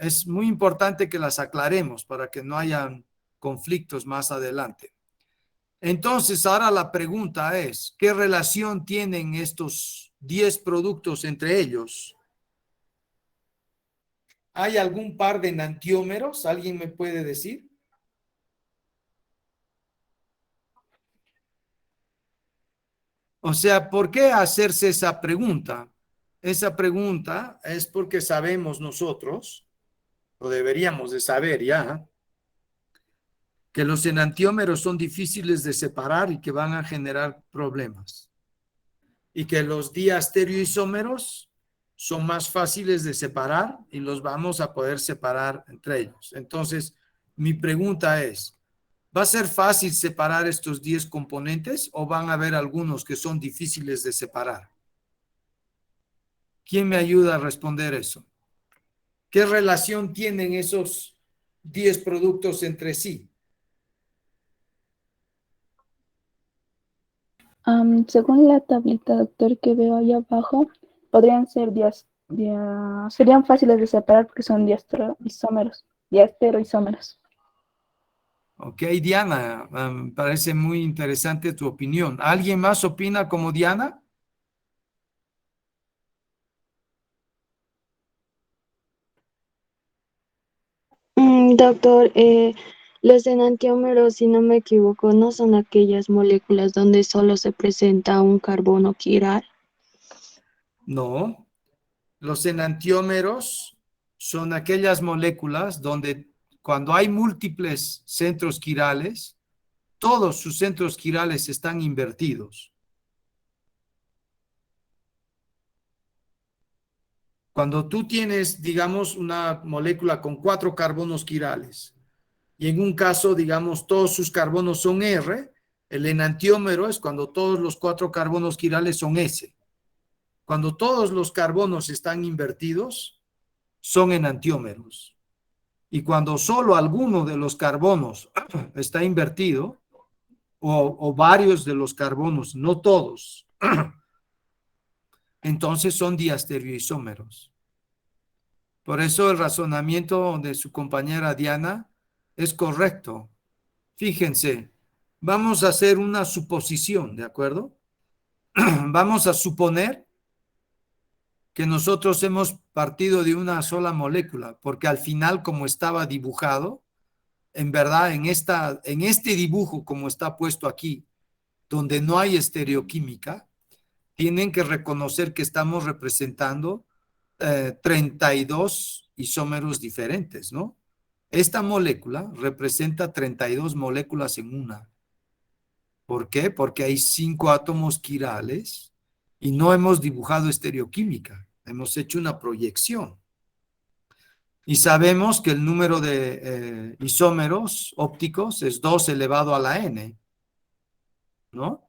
Es muy importante que las aclaremos para que no hayan conflictos más adelante. Entonces, ahora la pregunta es, ¿qué relación tienen estos 10 productos entre ellos? ¿Hay algún par de enantiómeros? ¿Alguien me puede decir? O sea, ¿por qué hacerse esa pregunta? Esa pregunta es porque sabemos nosotros, o deberíamos de saber ya, que los enantiómeros son difíciles de separar y que van a generar problemas. Y que los diastereoisómeros son más fáciles de separar y los vamos a poder separar entre ellos. Entonces, mi pregunta es, ¿va a ser fácil separar estos 10 componentes o van a haber algunos que son difíciles de separar? ¿Quién me ayuda a responder eso? ¿Qué relación tienen esos 10 productos entre sí? Según la tablita, doctor, que veo ahí abajo, podrían ser serían fáciles de separar porque son diasteroisómeros. Ok, Diana, parece muy interesante tu opinión. ¿Alguien más opina como Diana? Doctor, los enantiómeros, si no me equivoco, no son aquellas moléculas donde solo se presenta un carbono quiral. No. Los enantiómeros son aquellas moléculas donde cuando hay múltiples centros quirales, todos sus centros quirales están invertidos. Cuando tú tienes, digamos, una molécula con 4 carbonos quirales y en un caso, digamos, todos sus carbonos son R, el enantiómero es cuando todos los 4 carbonos quirales son S. Cuando todos los carbonos están invertidos, son enantiómeros. Y cuando solo alguno de los carbonos está invertido, o varios de los carbonos, no todos, entonces son diastereoisómeros. Por eso el razonamiento de su compañera Diana es correcto. Fíjense, vamos a hacer una suposición, ¿de acuerdo? Vamos a suponer que nosotros hemos partido de una sola molécula, porque al final, como estaba dibujado, en verdad, en este dibujo, como está puesto aquí, donde no hay estereoquímica, tienen que reconocer que estamos representando 32 isómeros diferentes, ¿no? Esta molécula representa 32 moléculas en una. ¿Por qué? Porque hay 5 átomos quirales y no hemos dibujado estereoquímica, hemos hecho una proyección. Y sabemos que el número de isómeros ópticos es 2 elevado a la n, ¿no?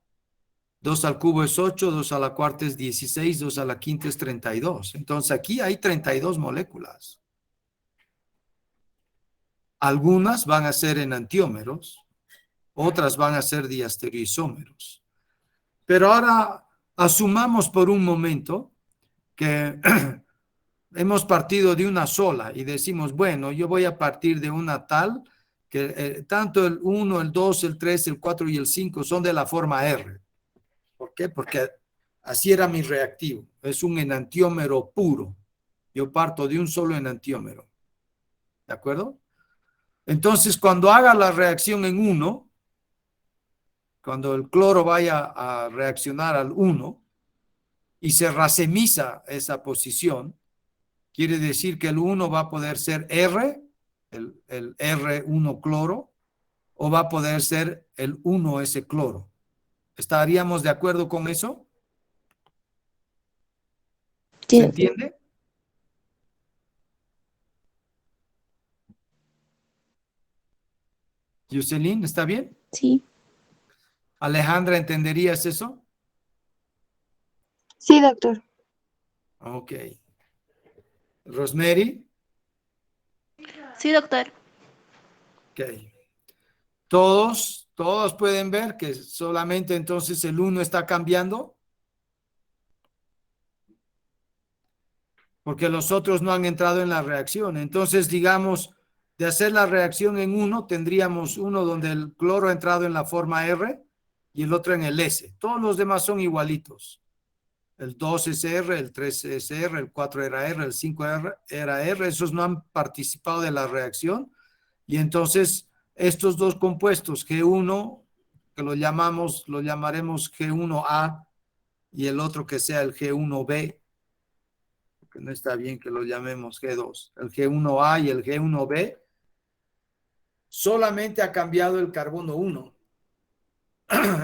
2 al cubo es 8, 2 a la cuarta es 16, 2 a la quinta es 32. Entonces aquí hay 32 moléculas. Algunas van a ser enantiómeros, otras van a ser diastereoisómeros. Pero ahora asumamos por un momento que hemos partido de una sola y decimos, bueno, yo voy a partir de una tal que tanto el 1, el 2, el 3, el 4 y el 5 son de la forma R. ¿Por qué? Porque así era mi reactivo. Es un enantiómero puro. Yo parto de un solo enantiómero. ¿De acuerdo? Entonces, cuando haga la reacción en 1, cuando el cloro vaya a reaccionar al 1 y se racemiza esa posición, quiere decir que el 1 va a poder ser R, el R1 cloro, o va a poder ser el 1S cloro. ¿Estaríamos de acuerdo con eso? ¿Se Sí, entiende? Jocelyn, ¿está bien? sí, Alejandra, ¿entenderías eso? Sí, doctor. Ok. Rosemary, Sí, doctor. ok. Todos pueden ver que solamente entonces el 1 está cambiando, porque los otros no han entrado en la reacción. Entonces, digamos, de hacer la reacción en 1, tendríamos uno donde el cloro ha entrado en la forma R y el otro en el S. Todos los demás son igualitos. El 2 es R, el 3 es R, el 4 era R, el 5 era R. Esos no han participado de la reacción. Y entonces, estos dos compuestos, G1, que lo llamaremos G1A, y el otro que sea el G1B, que no está bien que lo llamemos G2, el G1A y el G1B, solamente ha cambiado el carbono 1.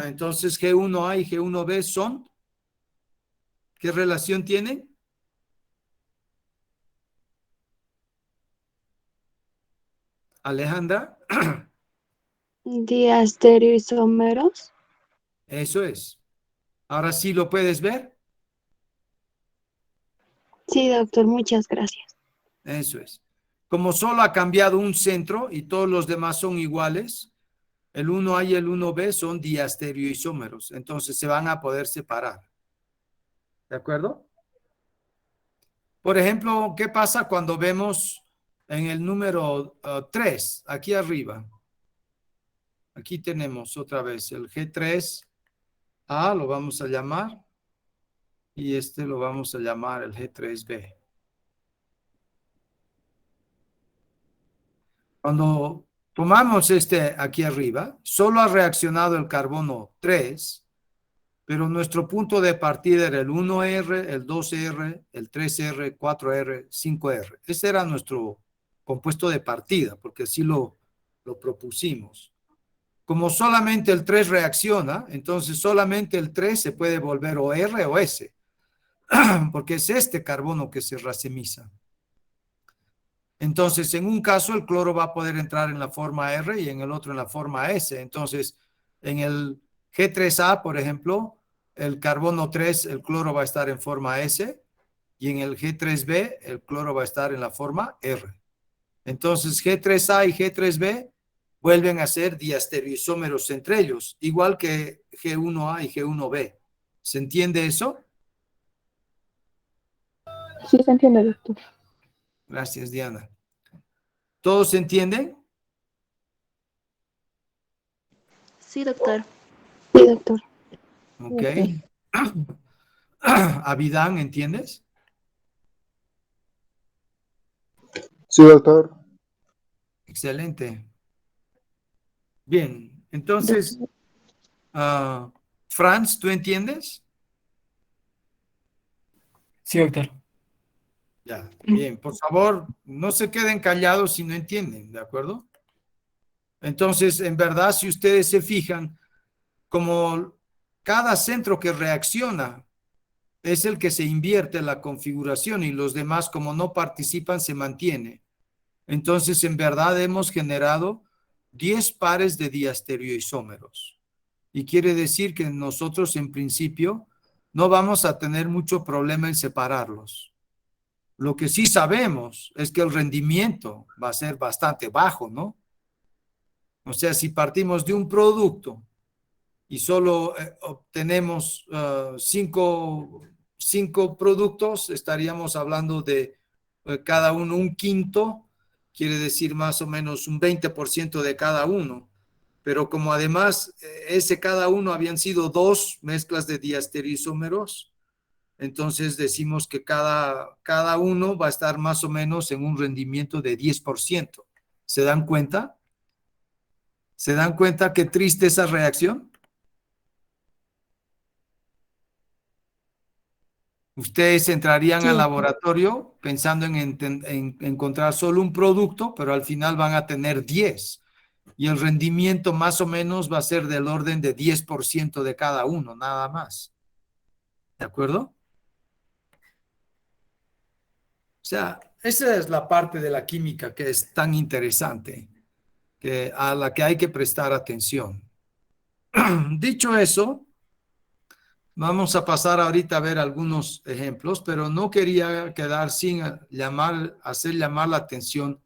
Entonces, G1A y G1B son, ¿qué relación tienen? Alejandra, Diastereoisómeros. eso es. Ahora sí lo puedes ver. Sí, doctor, muchas gracias. Eso es. Como solo ha cambiado un centro y todos los demás son iguales, el 1A y el 1B son diastereoisómeros, entonces se van a poder separar. ¿De acuerdo? Por ejemplo, ¿qué pasa cuando vemos en el número 3, aquí arriba? Aquí tenemos otra vez el G3A, lo vamos a llamar, y este lo vamos a llamar el G3B. Cuando tomamos este aquí arriba, solo ha reaccionado el carbono 3, pero nuestro punto de partida era el 1R, el 2R, el 3R, 4R, 5R. Ese era nuestro compuesto de partida, porque así lo propusimos. Como solamente el 3 reacciona, entonces solamente el 3 se puede volver o R o S, porque es este carbono que se racemiza. Entonces, en un caso, el cloro va a poder entrar en la forma R y en el otro en la forma S. Entonces, en el G3A, por ejemplo, el carbono 3, el cloro va a estar en forma S, y en el G3B, el cloro va a estar en la forma R. Entonces, G3A y G3B vuelven a ser diastereoisómeros entre ellos, igual que G1A y G1B. ¿Se entiende eso? Sí, se entiende, doctor. Gracias, Diana. ¿Todos se entienden? Sí, doctor. Sí, doctor. Ok. Abidán, ¿entiendes? Sí, doctor. Excelente. Bien, entonces, doctor. Franz, ¿tú entiendes? Sí, doctor. Ya, bien, por favor, no se queden callados si no entienden, ¿de acuerdo? Entonces, en verdad, si ustedes se fijan, como cada centro que reacciona es el que se invierte en la configuración y los demás, como no participan, se mantiene. Entonces, en verdad, hemos generado 10 pares de diastereoisómeros. Y quiere decir que nosotros, en principio, no vamos a tener mucho problema en separarlos. Lo que sí sabemos es que el rendimiento va a ser bastante bajo, ¿no? O sea, si partimos de un producto y solo obtenemos cinco productos, estaríamos hablando de cada uno un quinto, quiere decir más o menos un 20% de cada uno. Pero como además ese cada uno habían sido 2 mezclas de diastereoisómeros, entonces decimos que cada uno va a estar más o menos en un rendimiento de 10%. ¿Se dan cuenta? ¿Se dan cuenta qué triste esa reacción? Ustedes entrarían al Sí, laboratorio pensando en encontrar solo un producto, pero al final van a tener 10. Y el rendimiento más o menos va a ser del orden de 10% de cada uno, nada más. ¿De acuerdo? O sea, esa es la parte de la química que es tan interesante, a la que hay que prestar atención. Dicho eso, vamos a pasar ahorita a ver algunos ejemplos, pero no quería quedar sin hacer llamar la atención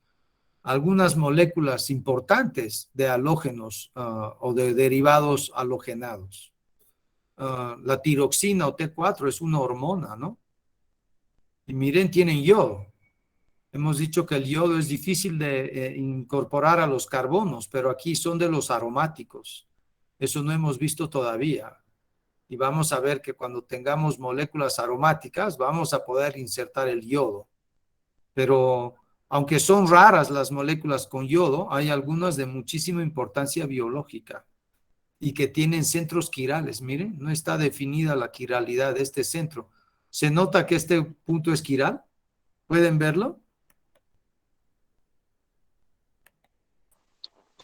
a algunas moléculas importantes de halógenos o de derivados halogenados. La tiroxina o T4 es una hormona, ¿no? Y miren, tienen yodo. Hemos dicho que el yodo es difícil de incorporar a los carbonos, pero aquí son de los aromáticos. Eso no hemos visto todavía. Y vamos a ver que cuando tengamos moléculas aromáticas, vamos a poder insertar el yodo. Pero aunque son raras las moléculas con yodo, hay algunas de muchísima importancia biológica y que tienen centros quirales. Miren, no está definida la quiralidad de este centro. ¿Se nota que este punto es quiral? ¿Pueden verlo?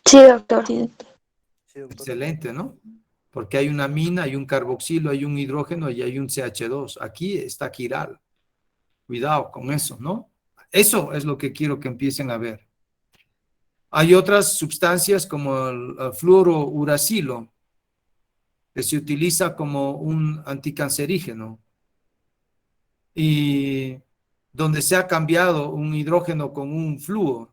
Sí, doctor. sí, doctor. Excelente, ¿no? Porque hay una amina, hay un carboxilo, hay un hidrógeno y hay un CH2. Aquí está quiral. Cuidado con eso, ¿no? Eso es lo que quiero que empiecen a ver. Hay otras sustancias como el fluorouracilo, que se utiliza como un anticancerígeno y donde se ha cambiado un hidrógeno con un flúor.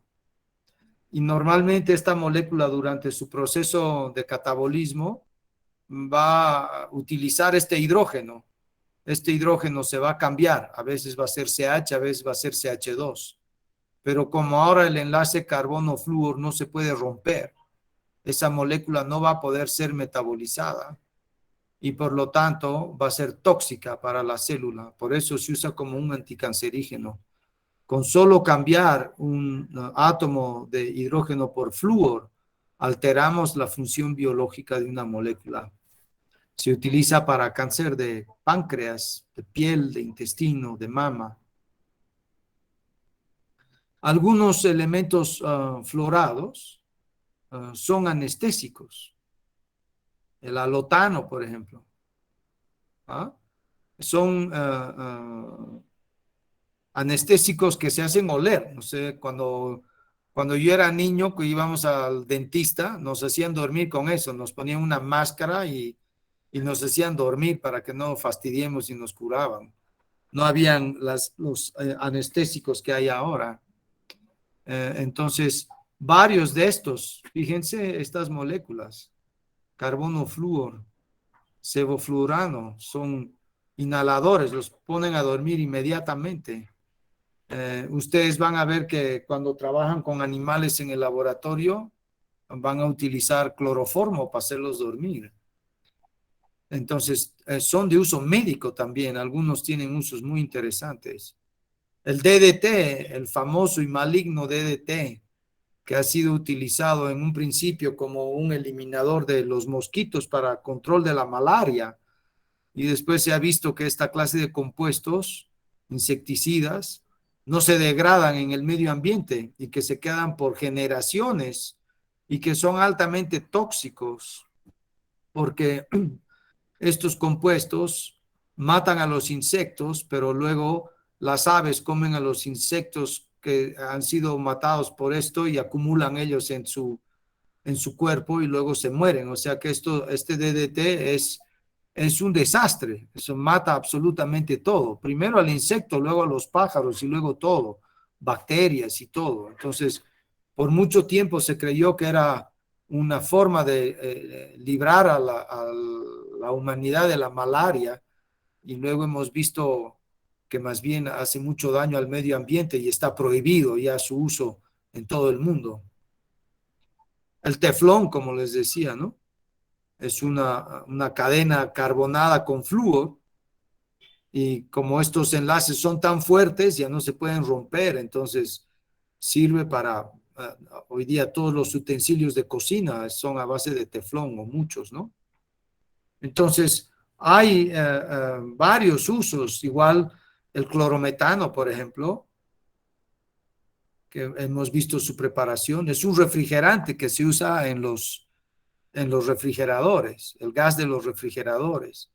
Y normalmente esta molécula durante su proceso de catabolismo va a utilizar este hidrógeno. Este hidrógeno se va a cambiar, a veces va a ser CH, a veces va a ser CH2. Pero como ahora el enlace carbono-flúor no se puede romper, esa molécula no va a poder ser metabolizada y por lo tanto va a ser tóxica para la célula. Por eso se usa como un anticancerígeno. Con solo cambiar un átomo de hidrógeno por flúor, alteramos la función biológica de una molécula. Se utiliza para cáncer de páncreas, de piel, de intestino, de mama. Algunos elementos fluorados son anestésicos. El alotano, por ejemplo. ¿Ah? Son anestésicos que se hacen oler. No sé, cuando yo era niño, que íbamos al dentista, nos hacían dormir con eso. Nos ponían una máscara y nos hacían dormir para que no fastidiemos y nos curaban. No habían los anestésicos que hay ahora. Entonces, varios de estos, fíjense estas moléculas, carbono flúor, sevofluorano, son inhaladores, los ponen a dormir inmediatamente. Ustedes van a ver que cuando trabajan con animales en el laboratorio, van a utilizar cloroformo para hacerlos dormir. Entonces, son de uso médico también, algunos tienen usos muy interesantes. El DDT, el famoso y maligno DDT, que ha sido utilizado en un principio como un eliminador de los mosquitos para control de la malaria, y después se ha visto que esta clase de compuestos, insecticidas, no se degradan en el medio ambiente y que se quedan por generaciones y que son altamente tóxicos, porque estos compuestos matan a los insectos, pero luego las aves comen a los insectos que han sido matados por esto y acumulan ellos en su cuerpo y luego se mueren. O sea que este DDT es es un desastre. Eso mata absolutamente todo. Primero al insecto, luego a los pájaros y luego todo, bacterias y todo. Entonces, por mucho tiempo se creyó que era una forma de librar a la humanidad de la malaria, y luego hemos visto que más bien hace mucho daño al medio ambiente y está prohibido ya su uso en todo el mundo. El teflón, como les decía, ¿no? Es una cadena carbonada con flúor, y como estos enlaces son tan fuertes, ya no se pueden romper, entonces sirve para, hoy día todos los utensilios de cocina son a base de teflón, o muchos, ¿no? Entonces, hay varios usos, igual el clorometano, por ejemplo, que hemos visto su preparación, es un refrigerante que se usa en los refrigeradores, el gas de los refrigeradores,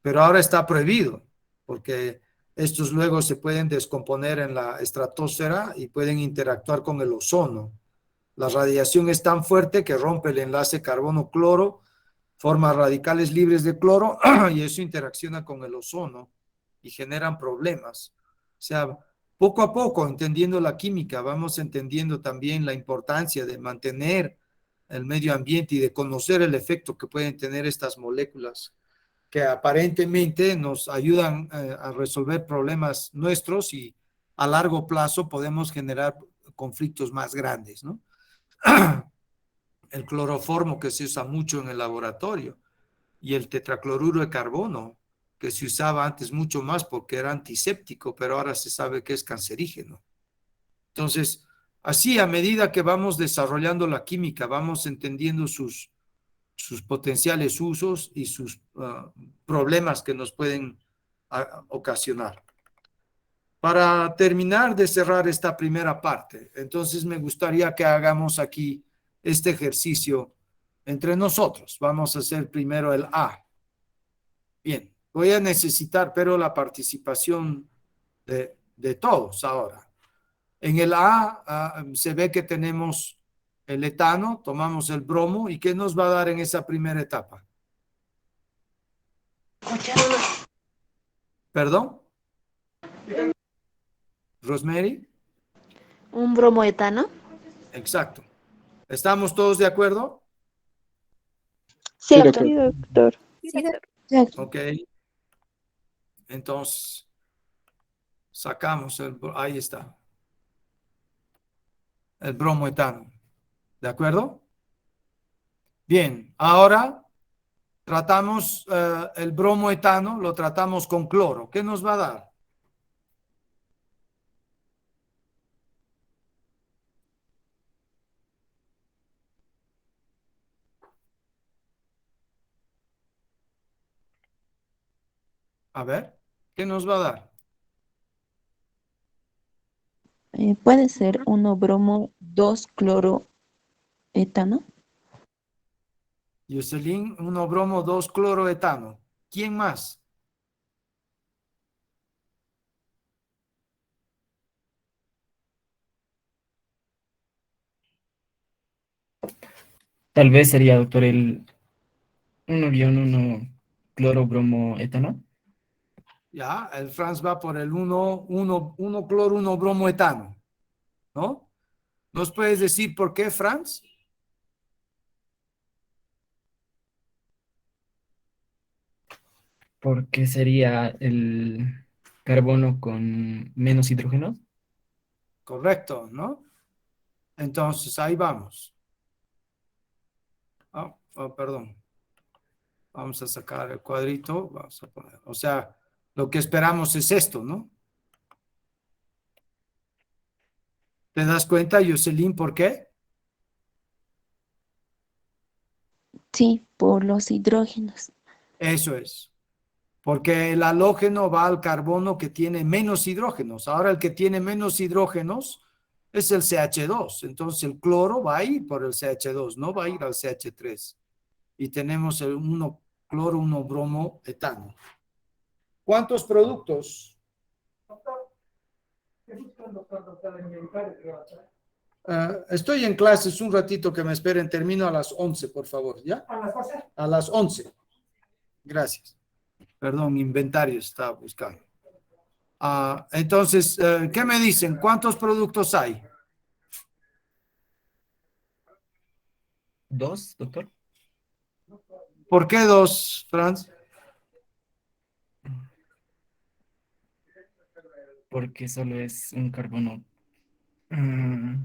pero ahora está prohibido, porque estos luego se pueden descomponer en la estratosfera y pueden interactuar con el ozono. La radiación es tan fuerte que rompe el enlace carbono-cloro, forma radicales libres de cloro y eso interacciona con el ozono y generan problemas. O sea, poco a poco, entendiendo la química, vamos entendiendo también la importancia de mantener el medio ambiente y de conocer el efecto que pueden tener estas moléculas que aparentemente nos ayudan a resolver problemas nuestros, y a largo plazo podemos generar conflictos más grandes, ¿no? El cloroformo, que se usa mucho en el laboratorio, y el tetracloruro de carbono, que se usaba antes mucho más porque era antiséptico, pero ahora se sabe que es cancerígeno. Entonces, así a medida que vamos desarrollando la química, vamos entendiendo sus potenciales usos y sus problemas que nos pueden ocasionar. Para terminar de cerrar esta primera parte, entonces me gustaría que hagamos aquí este ejercicio entre nosotros. Vamos a hacer primero el A. Bien, voy a necesitar, pero la participación de todos ahora. En el A se ve que tenemos el etano, tomamos el bromo, ¿y qué nos va a dar en esa primera etapa? ¿Perdón? ¿Rosemary? Un bromoetano. Exacto. ¿Estamos todos de acuerdo? Sí, Sí, doctor. Sí, doctor. Ok. Entonces, sacamos ahí está, el bromoetano. ¿De acuerdo? Bien, ahora tratamos el bromoetano, lo tratamos con cloro. ¿Qué nos va a dar? A ver, ¿qué nos va a dar? Puede ser 1 bromo, 2 cloro, etano. Jocelyn, 1 bromo, 2 cloroetano. ¿Quién más? Tal vez sería, doctor, el 1-1 cloro bromo etano. Ya, el Franz va por el 1 cloro, 1 bromoetano, ¿no? ¿Nos puedes decir por qué, Franz? Porque sería el carbono con menos hidrógeno. Correcto, ¿no? Entonces, ahí vamos. Perdón. Vamos a sacar el cuadrito. Vamos a poner. O sea, lo que esperamos es esto, ¿no? ¿Te das cuenta, Jocelyn, por qué? Sí, por los hidrógenos. Eso es. Porque el halógeno va al carbono que tiene menos hidrógenos. Ahora el que tiene menos hidrógenos es el CH2. Entonces el cloro va a ir por el CH2, no va a ir al CH3. Y tenemos el 1 cloro, 1 bromo, etano. ¿Cuántos productos? Estoy en clases, un ratito que me esperen. Termino a las 11, por favor, ¿ya? ¿A las 11? A las 11. Gracias. Perdón, inventario estaba buscando. Entonces, ¿qué me dicen? ¿Cuántos productos hay? ¿Dos, doctor? ¿Por qué dos, Franz? Porque solo es un carbono. Mm,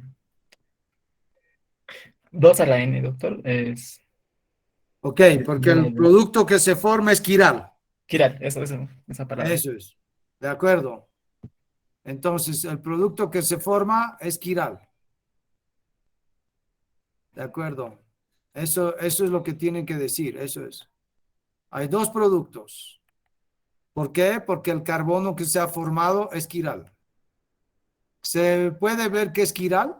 Dos a la N, doctor. Es Ok, porque viene el de producto que se forma es quiral. Kiral, esa palabra. Eso es. De acuerdo. Entonces, el producto que se forma es quiral. De acuerdo. Eso es lo que tienen que decir. Eso es. Hay dos productos. ¿Por qué? Porque el carbono que se ha formado es quiral. ¿Se puede ver qué es quiral?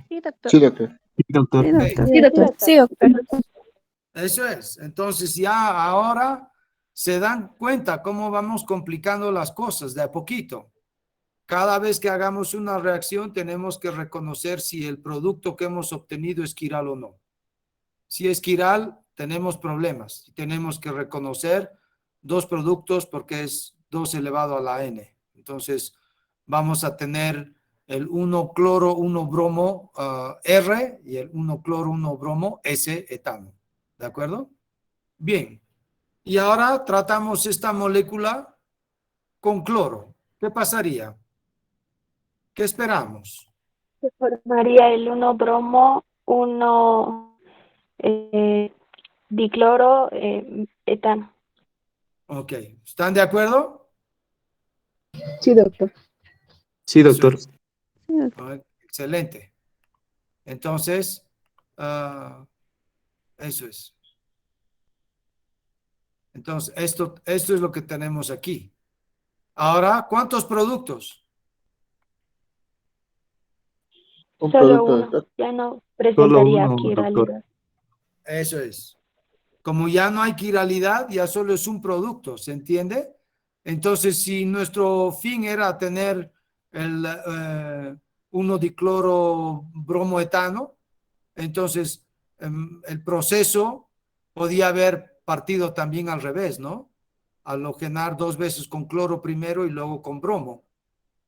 Sí, doctor. Sí, doctor. Sí, doctor. Sí, Ok, doctor. Sí, doctor. Sí, doctor. eso es. Entonces ya ahora se dan cuenta cómo vamos complicando las cosas de a poquito. Cada vez que hagamos una reacción tenemos que reconocer si el producto que hemos obtenido es quiral o no. Si es quiral, tenemos problemas. Tenemos que reconocer dos productos porque es 2 elevado a la n. Entonces vamos a tener el 1 cloro, 1 bromo R y el 1 cloro, 1 bromo S etano. ¿De acuerdo? Bien. Y ahora tratamos esta molécula con cloro. ¿Qué pasaría? ¿Qué esperamos? Se formaría el 1-bromo, 1 dicloro, etano. Ok. ¿Están de acuerdo? Sí, doctor. Sí, Eso doctor. es. Sí, doctor. Excelente. Entonces, eso es. Entonces, esto es lo que tenemos aquí. Ahora, ¿cuántos productos? Un Solo producto, uno, doctor. ya no Solo presentaría uno, doctor. quiralidad. Eso es. Como ya no hay quiralidad, ya solo es un producto, ¿se entiende? Entonces, si nuestro fin era tener el 1 dicloro bromoetano, entonces el proceso podía haber partido también al revés, ¿no? Halogenar 2 veces con cloro primero y luego con bromo,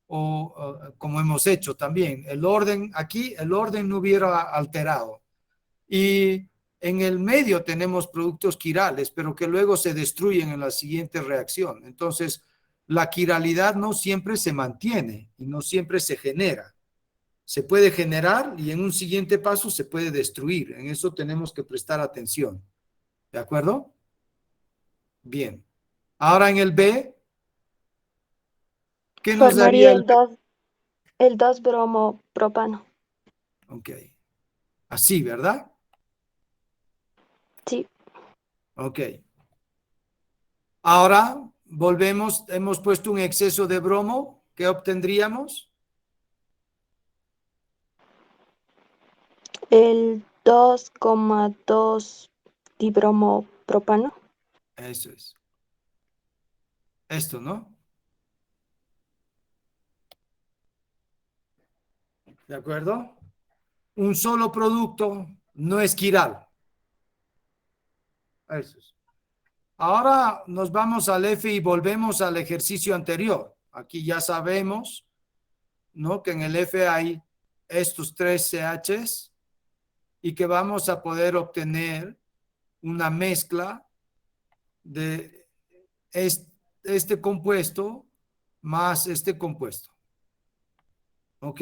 o como hemos hecho también. El orden aquí, el orden no hubiera alterado. Y en el medio tenemos productos quirales, pero que luego se destruyen en la siguiente reacción. Entonces, la quiralidad no siempre se mantiene y no siempre se genera. Se puede generar y en un siguiente paso se puede destruir. En eso tenemos que prestar atención. ¿De acuerdo? Bien. Ahora en el B, ¿qué nos daría Formaría el B? el 2-bromo propano. Ok. Así, ¿verdad? Sí. Ok. Ahora volvemos, hemos puesto un exceso de bromo. ¿Qué obtendríamos? El 2,2 dibromo propano. Eso es. Esto, ¿no? ¿De acuerdo? Un solo producto no es quiral. Eso es. Ahora nos vamos al F y volvemos al ejercicio anterior. Aquí ya sabemos, ¿no? Que en el F hay estos 3 CHs y que vamos a poder obtener una mezcla de este compuesto más este compuesto. Ok.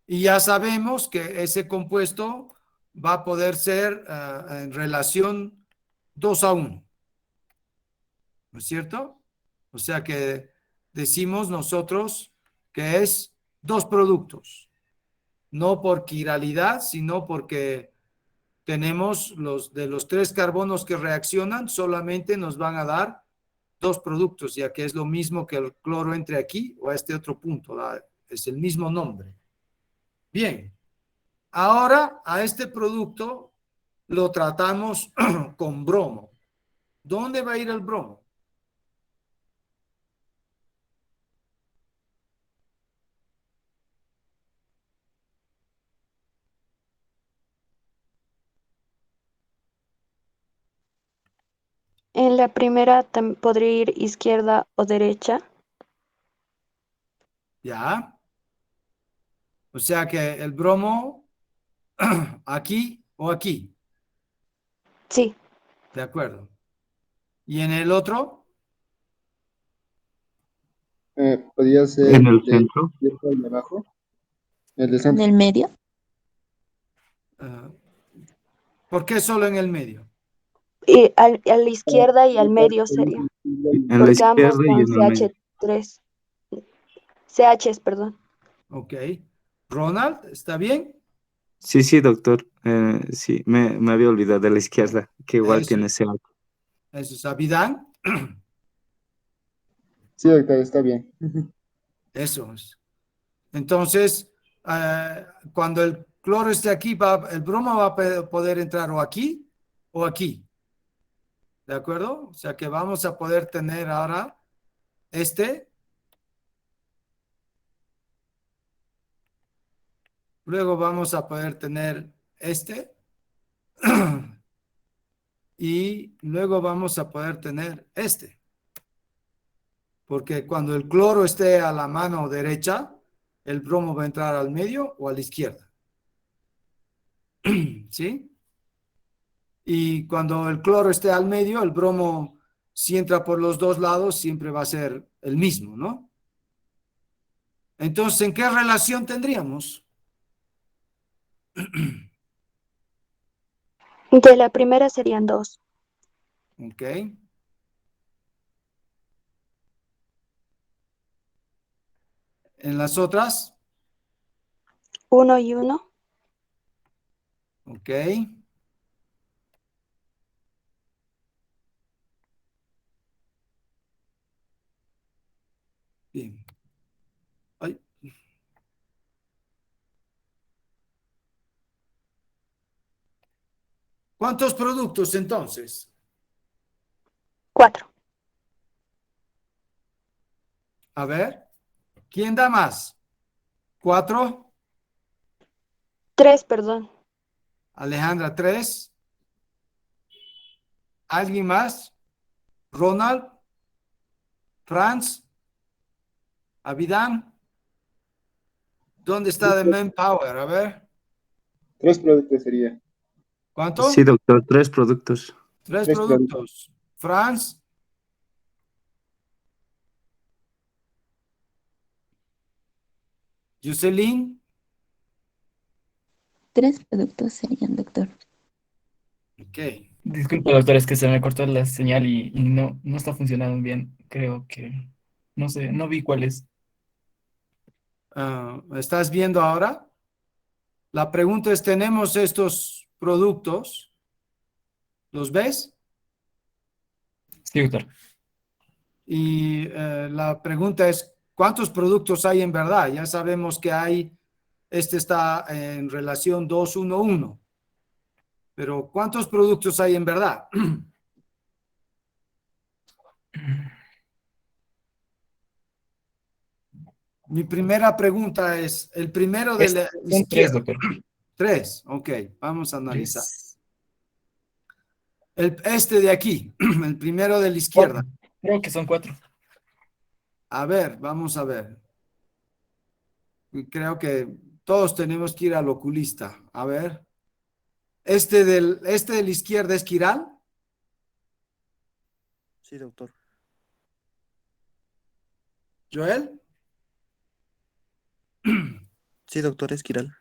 Y ya sabemos que ese compuesto va a poder ser en relación 2 a 1. ¿No es cierto? O sea que decimos nosotros que es dos productos, no por quiralidad, sino porque tenemos de los 3 carbonos que reaccionan, solamente nos van a dar 2 productos, ya que es lo mismo que el cloro entre aquí o a este otro punto, ¿verdad? Es el mismo nombre. Bien, ahora a este producto lo tratamos con bromo. ¿Dónde va a ir el bromo? En la primera podría ir izquierda o derecha. ¿Ya? O sea que el bromo aquí o aquí, Sí, ¿de acuerdo? ¿Y en el otro? Podría ser En el de centro. izquierda y abajo. El de En centro. el medio. Ah, ¿por qué solo en el medio? y a la izquierda y al medio sería, En la porque ambos izquierda y son en el medio. CH3, CHs, perdón. Ok. Ronald, ¿está bien? Sí, sí, doctor. Sí, me había olvidado de la izquierda, que igual Eso, tiene ese alto. eso es Abidán. Sí, doctor, está bien. Eso es. Entonces, cuando el cloro esté aquí, el bromo va a poder entrar o aquí o aquí. ¿De acuerdo? O sea que vamos a poder tener ahora este. Luego vamos a poder tener este. Y luego vamos a poder tener este. Porque cuando el cloro esté a la mano derecha, el bromo va a entrar al medio o a la izquierda. ¿Sí? Y cuando el cloro esté al medio, el bromo, si entra por los dos lados, siempre va a ser el mismo, ¿no? Entonces, ¿en qué relación tendríamos? De la primera serían 2, Ok. En las otras, 1 y 1. ok. Bien. Ay. ¿Cuántos productos entonces? 4. A ver, ¿quién da más? ¿4? 3, perdón. Alejandra, 3. ¿Alguien más? Ronald, Franz, Abidán. ¿Dónde está The Manpower? A ver, Tres productos sería. Sí, ¿cuánto? doctor, 3 productos. Tres Tres productos. productos. Franz, Jocelyn. 3 productos serían, doctor. Ok. Disculpe, doctor, es que se me cortó la señal y no está funcionando bien. Creo que, no sé, no vi cuál es. ¿Estás viendo ahora? La pregunta es, ¿tenemos estos productos? ¿Los ves? Sí, doctor. Y la pregunta es, ¿cuántos productos hay en verdad? Ya sabemos que hay, este está en relación 2-1-1, pero ¿cuántos productos hay en verdad? Mi primera pregunta es, el primero de la Son tres, izquierda. doctor. 3, ok, vamos a analizar. Tres. Este de aquí, el primero de la izquierda. Cuatro. Creo que son cuatro. A ver, vamos a ver. Creo que todos tenemos que ir al oculista. A ver. Este de la izquierda es Quiral. Sí, doctor. Joel. Sí, doctor, es Kiral.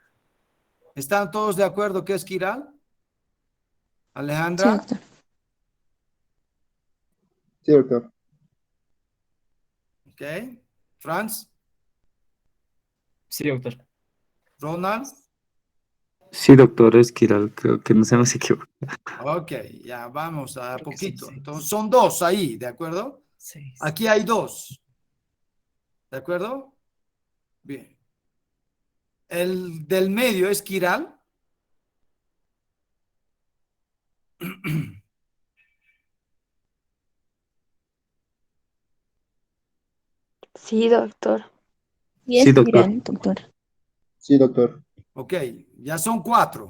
¿Están todos de acuerdo que es Quiral? Sí, Alejandra. doctor. Sí, doctor. Ok. Franz. Sí, doctor. Ronald. Sí, doctor, es Kiral, creo que nos hemos equivocado. Ok, ya vamos a Creo que son poquito. seis. Entonces son 2 ahí, ¿de acuerdo? Seis. Aquí hay 2. ¿De acuerdo? Bien. El del medio es Quiral. Sí, doctor. Y Sí, es doctor. Kiral, doctor. Sí, doctor. Ok, ya son 4.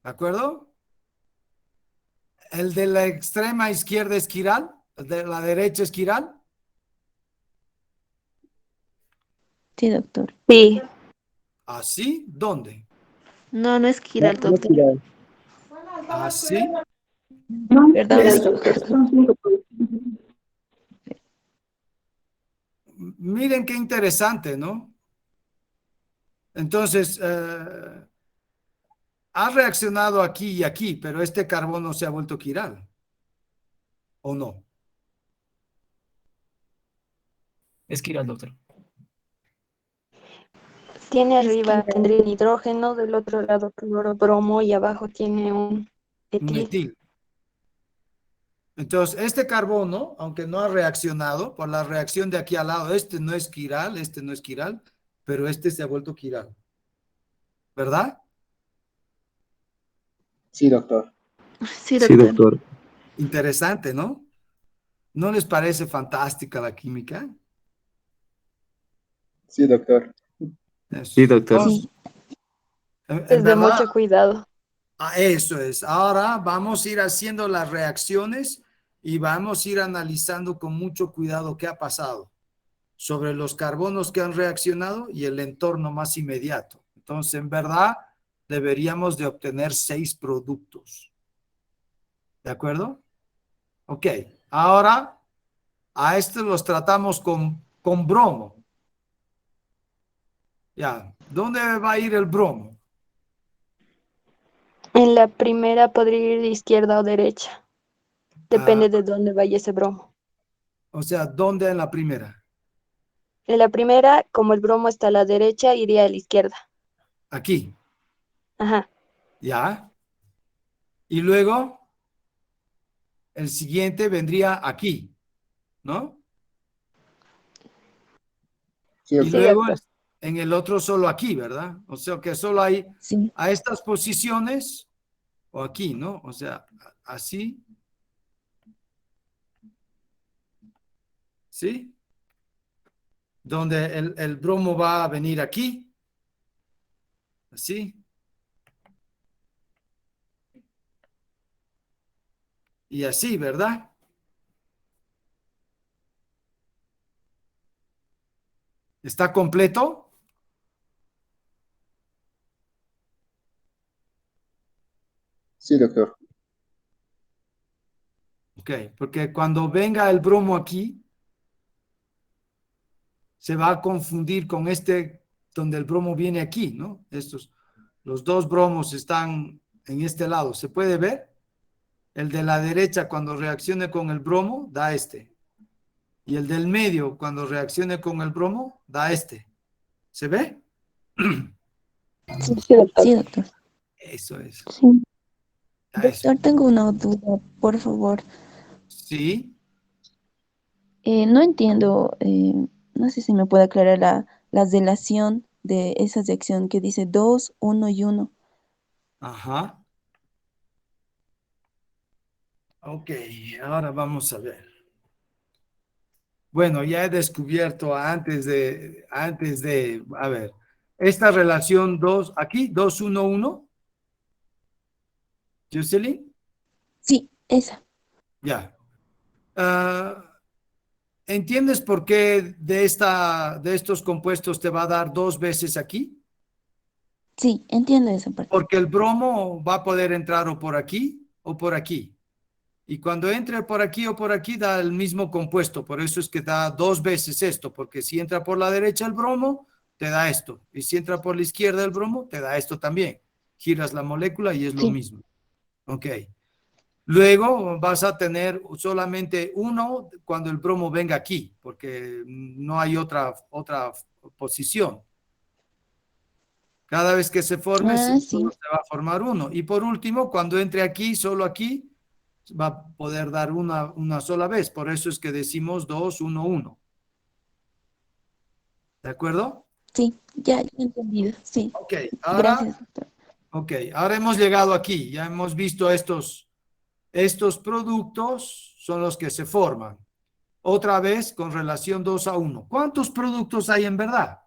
¿De acuerdo? ¿El de la extrema izquierda es quiral? ¿El de la derecha es quiral? Sí, doctor. Sí, ¿Así? ¿Dónde? No, no es No, Kiral, no es doctor. quiral. ¿Así? ¿Verdad? sí, doctor. Miren qué interesante, ¿no? Entonces, ha reaccionado aquí y aquí, pero este carbono se ha vuelto quiral, ¿o no? Es Kiral, doctor. Tiene Es arriba, que tendría nitrógeno, del otro lado cloro, bromo y abajo tiene un Un etil. etil. Entonces, este carbono, aunque no ha reaccionado, por la reacción de aquí al lado, este no es quiral, pero este se ha vuelto quiral. ¿Verdad? Sí, doctor. Sí, Sí, doctor. doctor. Interesante, ¿no? ¿No les parece fantástica la química? Sí, doctor. Sí, Eso. doctor. Entonces, sí, en Es de verdad, mucho cuidado. eso es. Ahora vamos a ir haciendo las reacciones y vamos a ir analizando con mucho cuidado qué ha pasado sobre los carbonos que han reaccionado y el entorno más inmediato. Entonces, en verdad, deberíamos de obtener 6 productos. ¿De acuerdo? Ok. Ahora, a estos los tratamos con bromo. Ya. ¿Dónde va a ir el bromo? En la primera podría ir de izquierda o derecha. Ah, Depende de dónde vaya ese bromo. o sea, ¿dónde en la primera? En la primera, como el bromo está a la derecha, iría a la izquierda. Aquí. Ajá. ¿Ya? Y luego, el siguiente vendría aquí, ¿no? Sí, Y Sí, doctor. luego doctor. en el otro solo aquí, ¿verdad? O sea que solo hay sí, a estas posiciones o aquí, ¿no? O sea, así, ¿sí? Donde el bromo va a venir aquí, así, y así, ¿verdad? ¿Está completo? Sí, doctor. Ok, porque cuando venga el bromo aquí, se va a confundir con este, donde el bromo viene aquí, ¿no? Los dos bromos están en este lado. ¿Se puede ver? El de la derecha, cuando reaccione con el bromo, da este. Y el del medio, cuando reaccione con el bromo, da este. ¿Se ve? Sí, sí, doctor. sí, doctor. Eso es. Sí. Eso. Doctor, tengo una duda, por favor. Sí. No entiendo, no sé si me puede aclarar la relación de esa sección que dice 2, 1 y 1. Ajá. Ok, ahora vamos a ver. Bueno, ya he descubierto a ver, esta relación 2, aquí, 2, 1, 1, Jocelyn, Sí, esa. ya. Ah, ¿entiendes por qué de estos compuestos te va a dar 2 veces aquí? Sí, entiendo esa parte. Porque el bromo va a poder entrar o por aquí o por aquí. Y cuando entre por aquí o por aquí da el mismo compuesto. Por eso es que da 2 veces esto, porque si entra por la derecha el bromo, te da esto. Y si entra por la izquierda el bromo, te da esto también. Giras la molécula y es lo Sí, mismo. Ok. Luego vas a tener solamente uno cuando el bromo venga aquí, porque no hay otra posición. Cada vez que se forme, ah, solo sí. se va a formar uno. Y por último, cuando entre aquí, solo aquí, va a poder dar una sola vez. Por eso es que decimos 2, 1, 1. ¿De acuerdo? Sí, ya he entendido. Sí, Ok, ahora, gracias, doctor. ahora hemos llegado aquí. Ya hemos visto estos productos son los que se forman. Otra vez con relación 2 a 1. ¿Cuántos productos hay en verdad?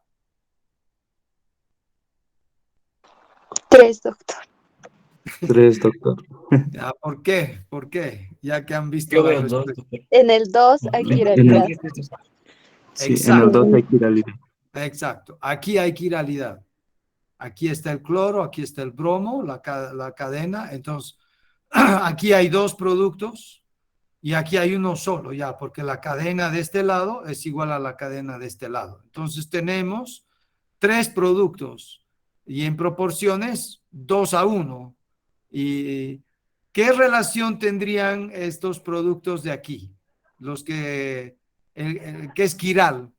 3, doctor. Tres, doctor. Ya, ¿por qué? ¿Por qué? Ya que han visto Yo la veo dos, respuesta. doctor. En el 2 hay Creo quiralidad. que es esto. Sí, en el 2 Exacto, hay quiralidad. exacto. Aquí hay quiralidad. Aquí está el cloro, aquí está el bromo, la cadena. Entonces, aquí hay dos productos y aquí hay uno solo, ya, porque la cadena de este lado es igual a la cadena de este lado. Entonces, tenemos tres productos y en proporciones 2:1. ¿Y qué relación tendrían estos productos de aquí? Los que, que es quiral.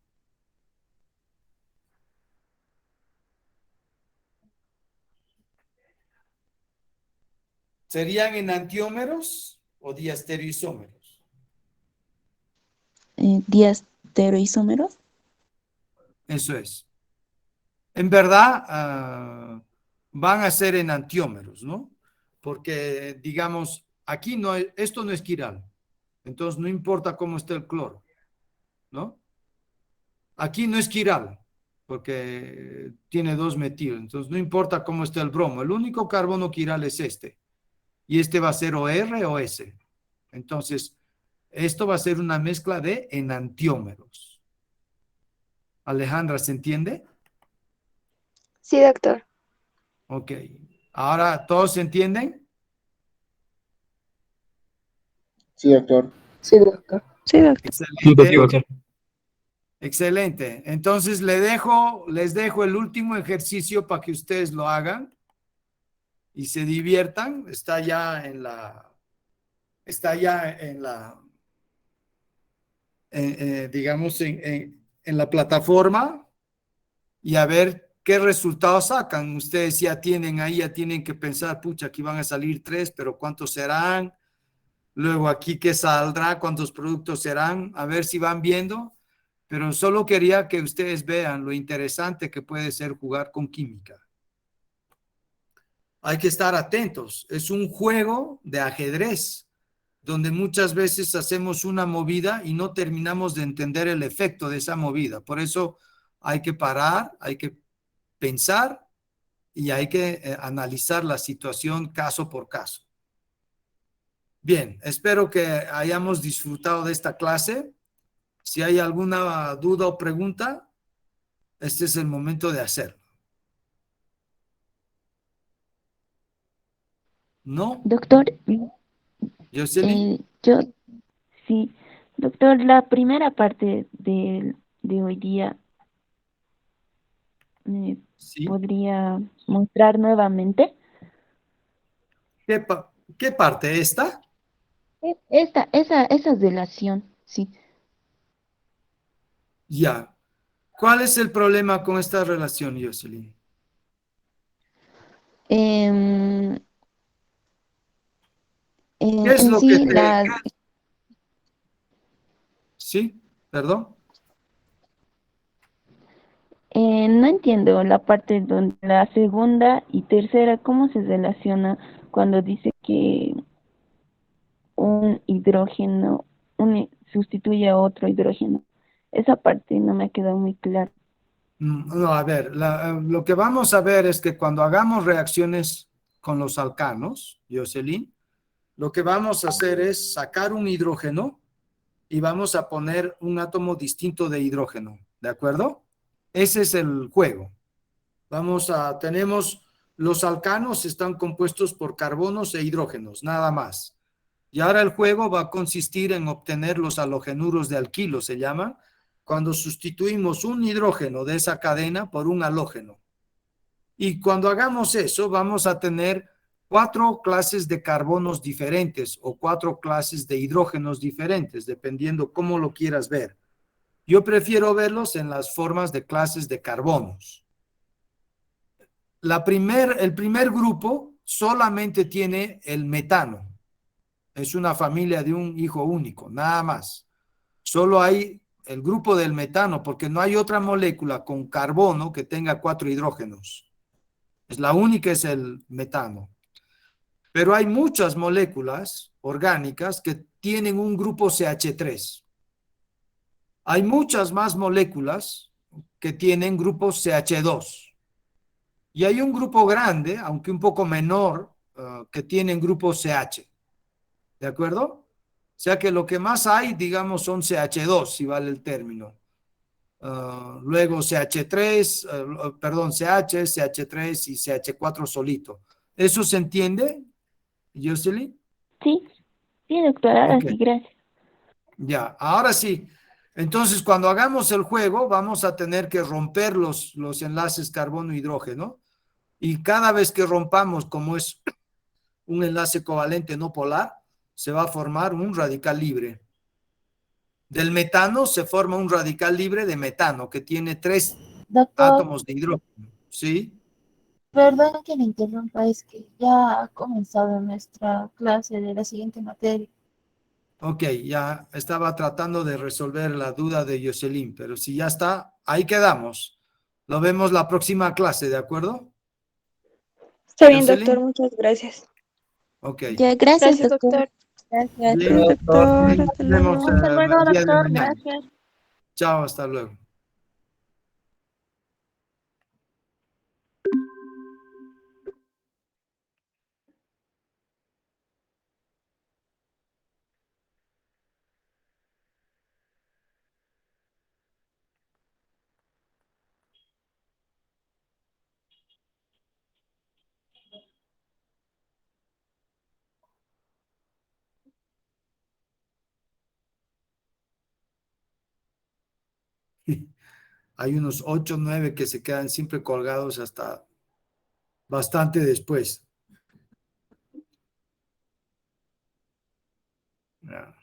¿Serían enantiómeros o diastereoisómeros? Diastereoisómeros. Eso es. En verdad, van a ser enantiómeros, ¿no? Porque, digamos, aquí no, esto no es quiral. Entonces, no importa cómo esté el cloro, ¿no? Aquí no es quiral, porque tiene dos metilos. Entonces, no importa cómo esté el bromo. El único carbono quiral es este. Y este va a ser o R o S. Entonces, esto va a ser una mezcla de enantiómeros. Alejandra, ¿se entiende? Sí, doctor. Ok. Ahora, ¿todos se entienden? Sí, doctor. Sí, doctor. Sí, doctor. Sí, Sí, Excelente. doctor. doctor. Excelente. Entonces, les dejo el último ejercicio para que ustedes lo hagan y se diviertan. Digamos, en la plataforma y a ver qué resultados sacan. Ustedes ya tienen que pensar, pucha, aquí van a salir 3, pero ¿cuántos serán? Luego aquí qué saldrá, cuántos productos serán, a ver si van viendo. Pero solo quería que ustedes vean lo interesante que puede ser jugar con química. Hay que estar atentos. Es un juego de ajedrez, donde muchas veces hacemos una movida y no terminamos de entender el efecto de esa movida. Por eso hay que parar, hay que pensar y hay que analizar la situación caso por caso. Bien, espero que hayamos disfrutado de esta clase. Si hay alguna duda o pregunta, este es el momento de hacerlo. ¿No? Doctor, Jocelyn, yo sí. Doctor, la primera parte de hoy día me sí. podría mostrar nuevamente. ¿Qué parte? ¿Esta? Esa delación, sí. Ya. ¿Cuál es el problema con esta relación, Jocelyn? Em, ¿Qué es en lo que sí, te... Sí, perdón. no entiendo la parte donde la segunda y tercera, ¿cómo se relaciona cuando dice que un hidrógeno sustituye a otro hidrógeno? Esa parte no me ha quedado muy clara. No, a ver, lo que vamos a ver es que cuando hagamos reacciones con los alcanos, Jocelyn, lo que vamos a hacer es sacar un hidrógeno y vamos a poner un átomo distinto de hidrógeno, ¿de acuerdo? Ese es el juego. Tenemos los alcanos están compuestos por carbonos e hidrógenos, nada más. Y ahora el juego va a consistir en obtener los halogenuros de alquilo, se llama, cuando sustituimos un hidrógeno de esa cadena por un halógeno. Y cuando hagamos eso, vamos a tener 4 clases de carbonos diferentes o 4 clases de hidrógenos diferentes, dependiendo cómo lo quieras ver. Yo prefiero verlos en las formas de clases de carbonos. El primer grupo solamente tiene el metano. Es una familia de un hijo único, nada más. Solo hay el grupo del metano, porque no hay otra molécula con carbono que tenga 4 hidrógenos. La única es el metano. Pero hay muchas moléculas orgánicas que tienen un grupo CH3. Hay muchas más moléculas que tienen grupos CH2. Y hay un grupo grande, aunque un poco menor, que tienen grupo CH. ¿De acuerdo? O sea que lo que más hay, digamos, son CH2, si vale el término. Luego CH3, perdón, CH, CH3 y CH4 solito. ¿Eso se entiende, Jocelyn? Sí, sí, doctor, ahora Ok. sí, gracias. Ya, ahora sí. Entonces, cuando hagamos el juego, vamos a tener que romper los enlaces carbono-hidrógeno. Y cada vez que rompamos, como es un enlace covalente no polar, se va a formar un radical libre. Del metano se forma un radical libre de metano, que tiene 3 Doctor, átomos de hidrógeno. ¿Sí? perdón que me interrumpa, es que ya ha comenzado nuestra clase de la siguiente materia. Ok, ya estaba tratando de resolver la duda de Jocelyn, pero si ya está, ahí quedamos. Lo vemos la próxima clase, ¿de acuerdo? Está bien, doctor, Jocelyn, muchas gracias. ok. Ya, gracias, Gracias, doctor. doctor. Gracias, Bien, doctor. nos Hasta vemos luego. Hasta luego, el día de doctor. mañana. Gracias. Chao, hasta luego. Hay unos 8, 9 que se quedan siempre colgados hasta bastante después. Ya.